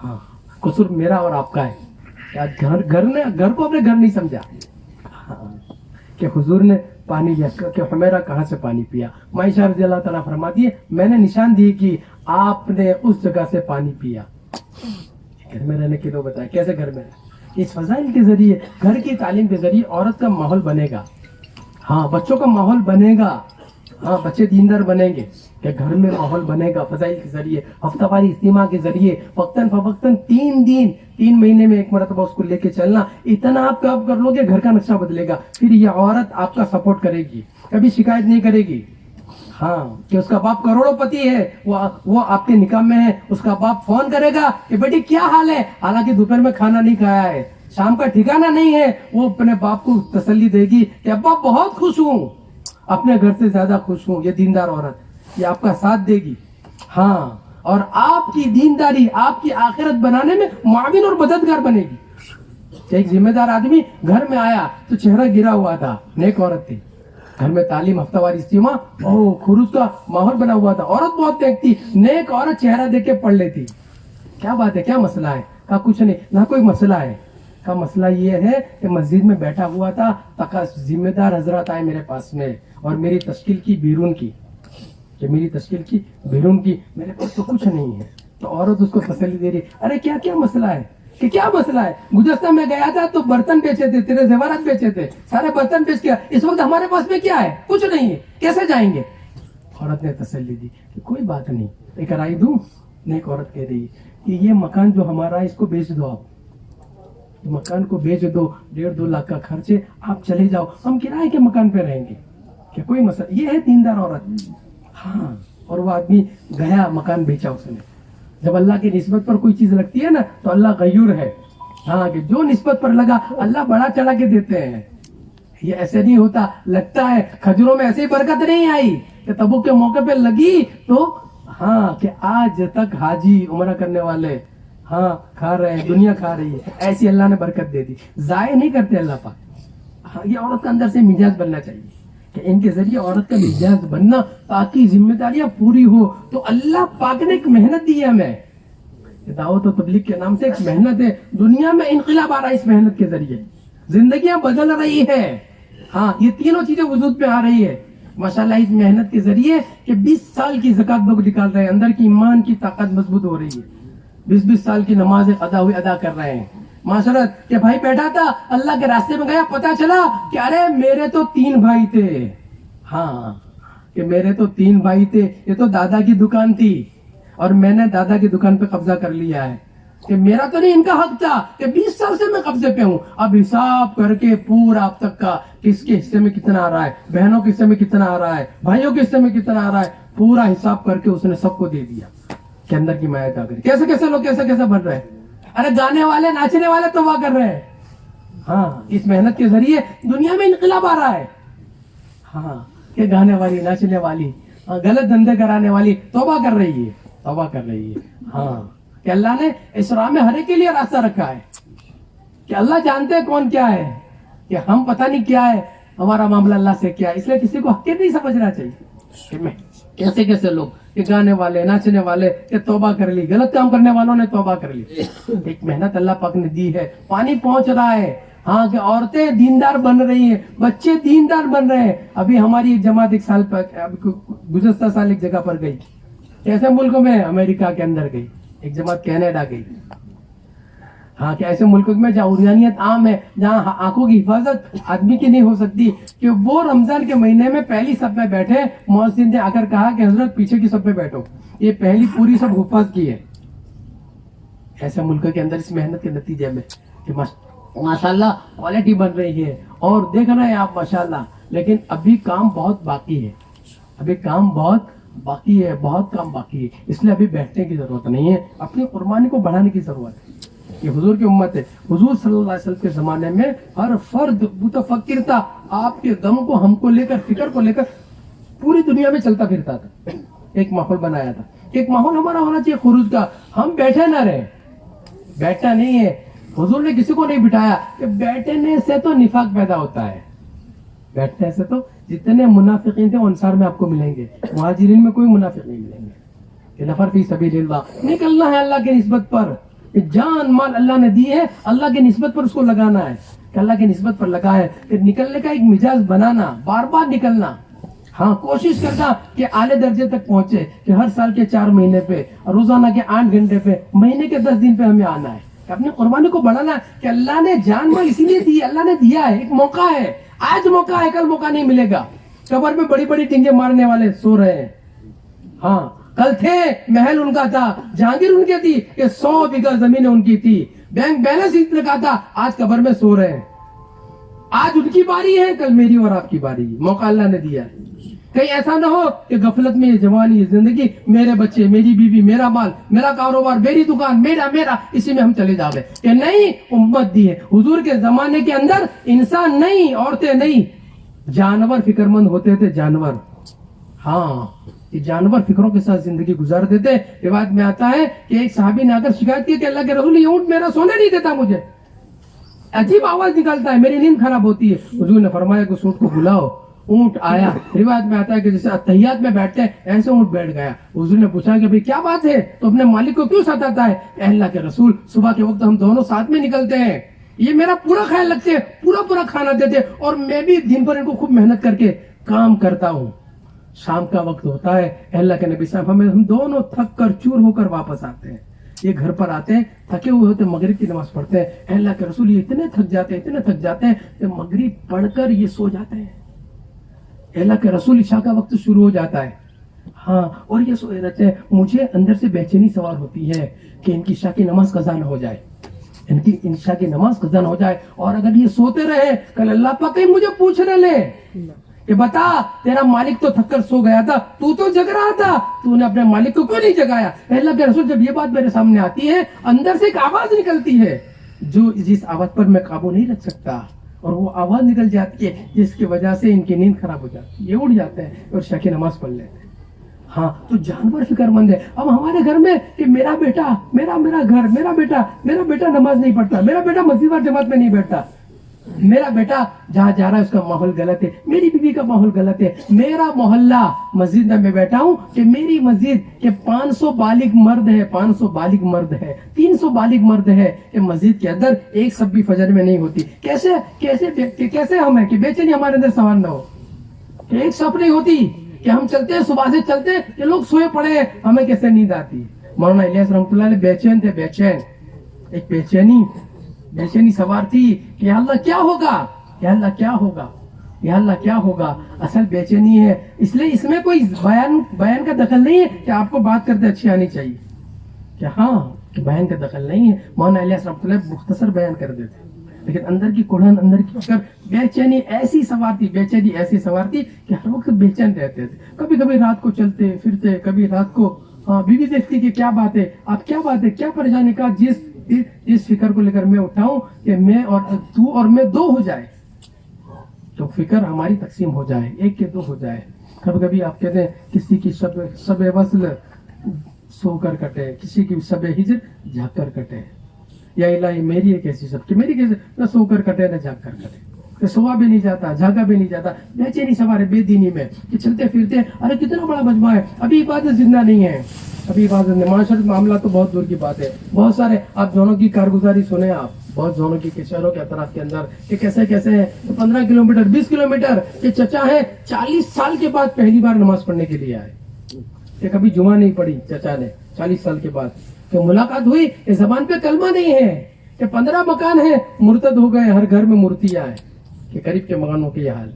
ہاں قصور میرا اور آپ کا ہے. گھر کو اپنے گھر نہیں سمجھا. ہاں کہ حضور نے پانی لیا کہ حمیرہ کہاں سے پانی پیا. عائشہ رضی اللہ تعالیٰ فرماتی ہے میں نے نشان دی کہ آپ نے اس جگہ سے پانی پیا. گھر میں رہنے کے لیے بتایا کیسے گھر میں رہے. اس فضائل کے ذریعے، گھر کی تعلیم کے ذریعے عورت کا ماحول بنے گا. ہاں بچوں کا ماحول بنے گا. ہاں بچے دیندار بنیں گے کہ گھر میں ماحول بنے گا فضائل کے ذریعے، ہفتہ واری اجتماع کے ذریعے، وقتاً فوقتاً 3 مہینے میں ایک مرتبہ اس کو لے کے چلنا. اتنا آپ کام کر لو گے گھر کا نقشہ بدلے گا. پھر یہ عورت آپ کا سپورٹ کرے گی، کبھی شکایت نہیں کرے گی. ہاں کہ اس کا باپ کروڑوں پتی ہے، وہ آپ کے نکاح میں ہے، اس کا باپ فون کرے گا کہ بیٹی کیا حال ہے، حالانکہ دوپہر میں کھانا نہیں کھایا ہے، شام کا ٹھکانہ نہیں ہے. وہ اپنے باپ کو تسلی دے گی کہ ابا بہت خوش ہوں، اپنے گھر سے زیادہ خوش ہوں. یہ دیندار عورت، یہ آپ کا ساتھ دے گی. ہاں اور آپ کی دینداری آپ کی آخرت بنانے میں معاون اور مددگار بنے گی. ایک ذمہ دار آدمی گھر میں آیا تو چہرہ گرا ہوا تھا، نیک عورت تھی. گھر میں تعلیم، ہفتہ واری اجتماع، خروج کا ماحول بنا ہوا تھا. عورت بہت نیک تھی، نیک عورت چہرہ دیکھ کے پڑھ لیتی. کیا بات ہے، کیا مسئلہ ہے؟ کہا کچھ نہیں. نہ کوئی مسئلہ ہے. کا مسئلہ یہ ہے کہ مسجد میں بیٹھا ہوا تھا، ذمہ دار حضرات آئے میرے پاس میں اور میری تشکیل کی بیرون کی، کہ میری تشکیل کی بیرون کی، میرے پاس تو کچھ نہیں ہے. تو عورت اس کو تسلی دے رہی، ارے کیا مسئلہ ہے، کہ کیا مسئلہ ہے؟ گزشتہ میں گیا تھا تو برتن بیچے تھے، تیرے زیورات بیچے تھے، سارے برتن بیچ کے اس وقت ہمارے پاس میں کیا ہے؟ کچھ نہیں ہے، کیسے جائیں گے؟ عورت نے تسلی دی کہ کوئی بات نہیں، ایک رائے دوں. نیک عورت کہہ رہی کہ یہ مکان جو ہمارا ہے اس کو بیچ دو. آپ مکان کو بیچ دو، 1.5-2 لاکھ کا خرچ ہے، آپ چلے جاؤ، ہم کرائے کے مکان پہ رہیں گے. کہ کوئی مسئلہ. یہ ہے دیندار عورت. ہاں اور وہ آدمی گیا، مکان بیچا اس نے. جب اللہ کی نسبت پر کوئی چیز لگتی ہے نا تو اللہ غیور ہے. ہاں کہ جو نسبت پر لگا اللہ بڑا چڑھا کے دیتے ہیں. یہ ایسے نہیں ہوتا. لگتا ہے کھجوروں میں ایسی برکت نہیں آئی کہ تبوک کے موقع پہ لگی تو ہاں کہ آج تک حاجی عمرہ کرنے والے ہاں کھا رہے ہیں، دنیا کھا رہی ہے. ایسی اللہ نے برکت دے دی. ضائع نہیں کرتے اللہ پاک. ہاں یہ عورت کا اندر سے مزاج بننا چاہیے کہ ان کے ذریعے عورت کا مزاج بننا تاکہ ذمہ داریاں پوری ہو. تو اللہ پاک نے ایک محنت دی ہے ہمیں. دعوت و تبلیغ کے نام سے ایک محنت ہے. دنیا میں انقلاب آ رہا ہے اس محنت کے ذریعے. زندگیاں بدل رہی ہے. ہاں یہ تینوں چیزیں وجود میں آ رہی ہے ماشاءاللہ اس محنت کے ذریعے کہ 20 سال کی زکات لوگ نکال رہے ہیں. اندر کی ایمان کی طاقت مضبوط ہو رہی ہے. 20 سال کی نمازیں ادا کر رہے ہیں. معاشرت کہ بھائی بیٹھا تھا اللہ کے راستے میں گیا، پتا چلا کہ ارے میرے تو 3 بھائی تھے. ہاں کہ میرے تو 3 بھائی تھے. یہ تو دادا کی دکان تھی اور میں نے دادا کی دکان پہ قبضہ کر لیا ہے. کہ میرا تو نہیں ان کا حق تھا کہ 20 سال سے میں قبضے پہ ہوں. اب حساب کر کے پورا اب تک کا کس کے حصے میں کتنا آ رہا ہے، بہنوں کے حصے میں کتنا آ رہا ہے، بھائیوں کے حصے میں کتنا آ رہا ہے، پورا حساب کر کے اس نے سب کو دے دیا. کہ اندر کی مایا کیا کرے. کیسے لوگ کیسے بن رہے ہیں. ارے گانے والے ناچنے والے توبہ کر رہے ہیں. ہاں اس محنت کے ذریعے دنیا میں انقلاب آ رہا ہے. ہاں کہ گانے والی، ناچنے والی، غلط دھندے کرانے والی توبہ کر رہی ہے. ہاں کہ اللہ نے اس راہ میں ہر ایک کے لیے راستہ رکھا ہے. کہ اللہ جانتے ہیں کون کیا ہے، کہ ہم پتہ نہیں کیا ہے، ہمارا معاملہ اللہ سے کیا ہے. اس لیے کسی کو حقیقت نہیں سمجھنا چاہیے کہ میں کیسے لوگ کہ گانے والے، ناچنے والے کہ توبہ کر لی، غلط کام کرنے والوں نے توبہ کر لی. ایک محنت اللہ پاک نے دی ہے. پانی پہنچ رہا ہے. ہاں کہ عورتیں دیندار بن رہی ہیں، بچے دیندار بن رہے ہیں. ابھی ہماری ایک جماعت ایک سال گزشتہ سال ایک جگہ پر گئی. ایسے ملکوں میں امریکہ کے اندر گئی، ایک جماعت کینیڈا گئی. ہاں کہ ایسے ملکوں میں جہاں عریانیت عام ہے، جہاں آنکھوں کی حفاظت آدمی کی نہیں ہو سکتی، کہ وہ رمضان کے مہینے میں پہلی صف میں بیٹھے. مؤذن نے آ کر کہا کہ حضرت پیچھے کی صف میں بیٹھو. یہ پہلی پوری صف حفاظ کی ہے. ایسے ملکوں کے اندر اس محنت کے نتیجے میں کہ ماشاءاللہ کوالٹی بن رہی ہے. اور دیکھ رہے ہیں آپ ماشاءاللہ. لیکن ابھی کام بہت باقی ہے. بہت کام باقی ہے. اس لیے ابھی بیٹھنے کی ضرورت نہیں ہے، اپنی قربانی کو بڑھانے کی ضرورت ہے. یہ حضور کی امت ہے. حضور صلی اللہ علیہ وسلم کے زمانے میں ہر فرد متفکر تھا. آپ کے غم کو، ہم کو لے کر، فکر کو لے کر پوری دنیا میں چلتا پھرتا تھا. ایک ماحول بنایا تھا. ایک ماحول ہمارا ہونا چاہیے خروج کا. ہم بیٹھے نہ رہیں, بیٹھنا نہیں ہے. حضور نے کسی کو نہیں بٹھایا کہ بیٹھنے سے تو نفاق پیدا ہوتا ہے. بیٹھنے سے تو جتنے منافقین تھے انصار میں آپ کو ملیں گے, مہاجرین میں کوئی منافق نہیں ملیں گے. کہ نفر فی سبیل اللہ, نکلنا ہے اللہ کی نسبت پر. جان مال اللہ نے دی ہے, اللہ کی نسبت پر اس کو لگانا ہے, کہ اللہ کی نسبت پر لگا ہے. پھر نکلنے کا ایک مزاج بنانا, بار بار نکلنا. ہاں کوشش کرنا کہ اعلی درجے تک پہنچے, کہ ہر سال کے 4 مہینے پہ, روزانہ کے 8 گھنٹے پہ, مہینے کے 10 دن پہ ہمیں آنا ہے. اپنی قربانی کو بڑھانا ہے, کہ اللہ نے جان مال اسی لیے دی, اللہ نے دیا ہے, ایک موقع ہے. آج موقع ہے, کل موقع نہیں ملے گا. قبر میں بڑی بڑی ٹینگے مارنے والے سو رہے ہیں. ہاں کل تھے, محل ان کا تھا, جہانگیر ان کی تھی, کہ 100 بیگھہ زمین ان کی تھی, بینک بیلنس اتنے کا تھا, آج قبر میں سو رہے ہیں. آج ان کی باری ہے, کل میری اور آپ کی باری. موقع اللہ نے دیا ہے. کہیں ایسا نہ ہو کہ غفلت میں یہ جوانی, یہ زندگی, میرے بچے, میری بیوی, میرا مال, میرا کاروبار, میری دکان, میرا اسی میں ہم چلے جاوے. کہ نہیں, امت دی ہے. حضور کے زمانے کے اندر انسان نہیں, عورتیں نہیں, جانور فکر مند ہوتے تھے. جانور, ہاں یہ جانور فکروں کے ساتھ زندگی گزارتے تھے. روایت میں آتا ہے کہ ایک صحابی نے آ کر شکایت کی کہ اللہ کے رسول, یہ اونٹ میرا سونے نہیں دیتا, مجھے عجیب آواز نکالتا ہے, میری نیند خراب ہوتی ہے. حضور نے فرمایا کہ اس اونٹ کو بلاؤ. اونٹ آیا. روایت میں آتا ہے کہ جیسے تحیات میں بیٹھتے ہیں ایسے اونٹ بیٹھ گیا. حضور نے پوچھا کہ بھئی کیا بات ہے, تو اپنے مالک کو کیوں ستاتا ہے؟ اے اللہ کے رسول, صبح کے وقت ہم دونوں ساتھ میں نکلتے ہیں, یہ میرا پورا خیال رکھتے ہیں, پورا کھانا دیتے, اور میں بھی دن بھر ان کو خوب محنت کر کے کام کرتا ہوں. شام کا وقت ہوتا ہے, اے اللہ کے نبی صاحب, ہم دونوں تھک کر چور ہو کر واپس آتے ہیں. یہ گھر پر آتے ہیں, تھکے ہوئے ہوتے, مغرب کی نماز پڑھتے ہیں. اے اللہ کے رسول, یہ اتنے تھک جاتے ہیں کہ مغرب پڑھ کر یہ سو جاتے ہیں. اے اللہ کے رسول, عشاء کا وقت شروع ہو جاتا ہے, ہاں, اور یہ سوئے رہتے ہیں. مجھے اندر سے بے چینی سوار ہوتی ہے کہ ان کی عشاء کی نماز قضا نہ ہو جائے, ان کی عشاء کی نماز قضا نہ ہو جائے. اور اگر یہ سوتے رہے, کل اللہ پاک کہیں مجھے پوچھنے لے کہ بتا, تیرا مالک تو تھک کر سو گیا تھا, تو جگ رہا تھا, تو نے اپنے مالک کو کیوں نہیں جگایا؟ اے اللہ کے رسول, جب یہ بات میرے سامنے آتی ہے, اندر سے ایک آواز نکلتی ہے, جو جس آواز پر میں قابو نہیں رکھ سکتا, اور وہ آواز نکل جاتی ہے جس کی وجہ سے ان کی نیند خراب ہو جاتی ہے. یہ اٹھ جاتے ہیں اور عشاء کی نماز پڑھ لیتے ہیں. ہاں, تو جانور فکر مند ہے. اب ہمارے گھر میں کہ میرا بیٹا, میرا گھر, میرا بیٹا نماز نہیں پڑھتا, میرا بیٹا مسجد اور جماعت میں نہیں بیٹھتا, میرا بیٹا جہاں جا رہا ہے اس کا ماحول غلط ہے, میری بیوی کا ماحول غلط ہے, میرا محلہ مسجد میں بیٹھا ہوں کہ میری مسجد کے 500 بالغ مرد ہے, 500 بالغ مرد ہے, 300 بالغ مرد ہے, کہ مسجد کے اندر ایک سب بھی فجر میں نہیں ہوتی. کیسے ہم ہیں کہ بے چینی ہمارے اندر سوال نہ ہو, کہ ایک سب نہیں ہوتی, کہ ہم چلتے ہیں, صبح سے چلتے ہیں, کہ لوگ سوئے پڑے ہیں, ہمیں کیسے نیند آتی. مولانا الیاس رحمۃ اللہ علیہ بے چین تھے, بے چین, ایک بے چینی سوار تھی کہ یا اللہ کیا ہوگا, یا اللہ کیا ہوگا, یا اللہ کیا ہوگا. اصل بے چینی ہے, اس لیے اس میں کوئی بیان کا دخل نہیں ہے کہ آپ کو بات کرتے اچھی آنی چاہیے, کہ ہاں کہ بیان کا دخل نہیں ہے. مولانا الیاس رحمۃ اللہ مختصر بیان کر دیتے, لیکن اندر کی کڑھن, اندر کی فکر, بے چینی ایسی سوار تھی کہ ہر وقت بے چین رہتے تھے. کبھی رات کو چلتے پھرتے, کبھی رات کو بیوی دیکھتی کہ کیا بات ہے, آپ کیا بات ہے, کیا پریشانی کا, جس فکر کو لے کر میں اٹھاؤں کہ میں اور تو اور میں 2 ہو جائے, تو فکر ہماری تقسیم ہو جائے, 1 کے 2 ہو جائے. کبھی آپ کہتے ہیں کسی کی شب وصل سو کر کٹے, کسی کی شب ہجر جاگ کر کٹے. یا الہی میری ایک ایسی سب کی, میری کیسے نہ سو کر کٹے نہ جاگ کر کٹے, کہ سوا بھی نہیں جاتا, جاگا بھی نہیں جاتا, بے چینی سوارے بے دینی میں, کہ چلتے پھرتے, ارے کتنا بڑا مجمع ہے, ابھی عبادت زندہ نہیں ہے, ابھی عبادت نہیں. معاشرت معاملہ تو بہت دور کی بات ہے. بہت سارے آپ زونوں کی کارگزاری سنیں, آپ بہت زونوں کی شہروں کے اطراف کے اندر کہ کیسے ہیں, 15 کلومیٹر 20 کلومیٹر کے چچا ہے 40 سال کے بعد پہلی بار نماز پڑھنے کے لیے آئے, کہ کبھی جمعہ نہیں پڑھی چچا نے 40 سال کے بعد. کہ ملاقات ہوئی, کہ زبان پہ کلمہ نہیں ہے, کہ 15 مکان ہیں, مرتد ہو گئے, ہر گھر میں مورتیاں ہیں, کہ قریب کے مکانوں کے یہ حال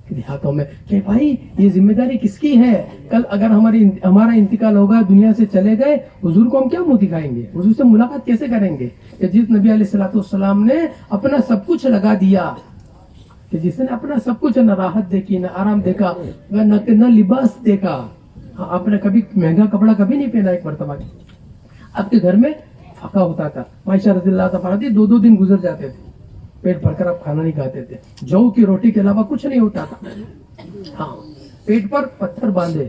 دیہاتوں میں. کہ بھائی یہ ذمہ داری کس کی ہے؟ کل اگر ہمارا انتقال ہوگا, دنیا سے چلے گئے, حضور کو ہم کیا منہ دکھائیں گے, حضور سے ملاقات کیسے کریں گے؟ کہ جس نبی علیہ الصلوۃ والسلام نے اپنا سب کچھ لگا دیا, کہ جس نے اپنا سب کچھ, نہ راحت دیکھی, نہ آرام دیکھا, نہ لباس دیکھا, آپ نے کبھی مہنگا کپڑا کبھی نہیں پہنا. ایک مرتبہ آپ کے گھر میں پھکا ہوتا تھا, عائشہ رضی اللہ تعالیٰ عنہا 2 دن گزر جاتے تھے, پیٹ بھر کر آپ کھانا نہیں کھاتے تھے, جو کی روٹی کے علاوہ کچھ نہیں ہوتا تھا. ہاں, پیٹ پر پتھر باندھے,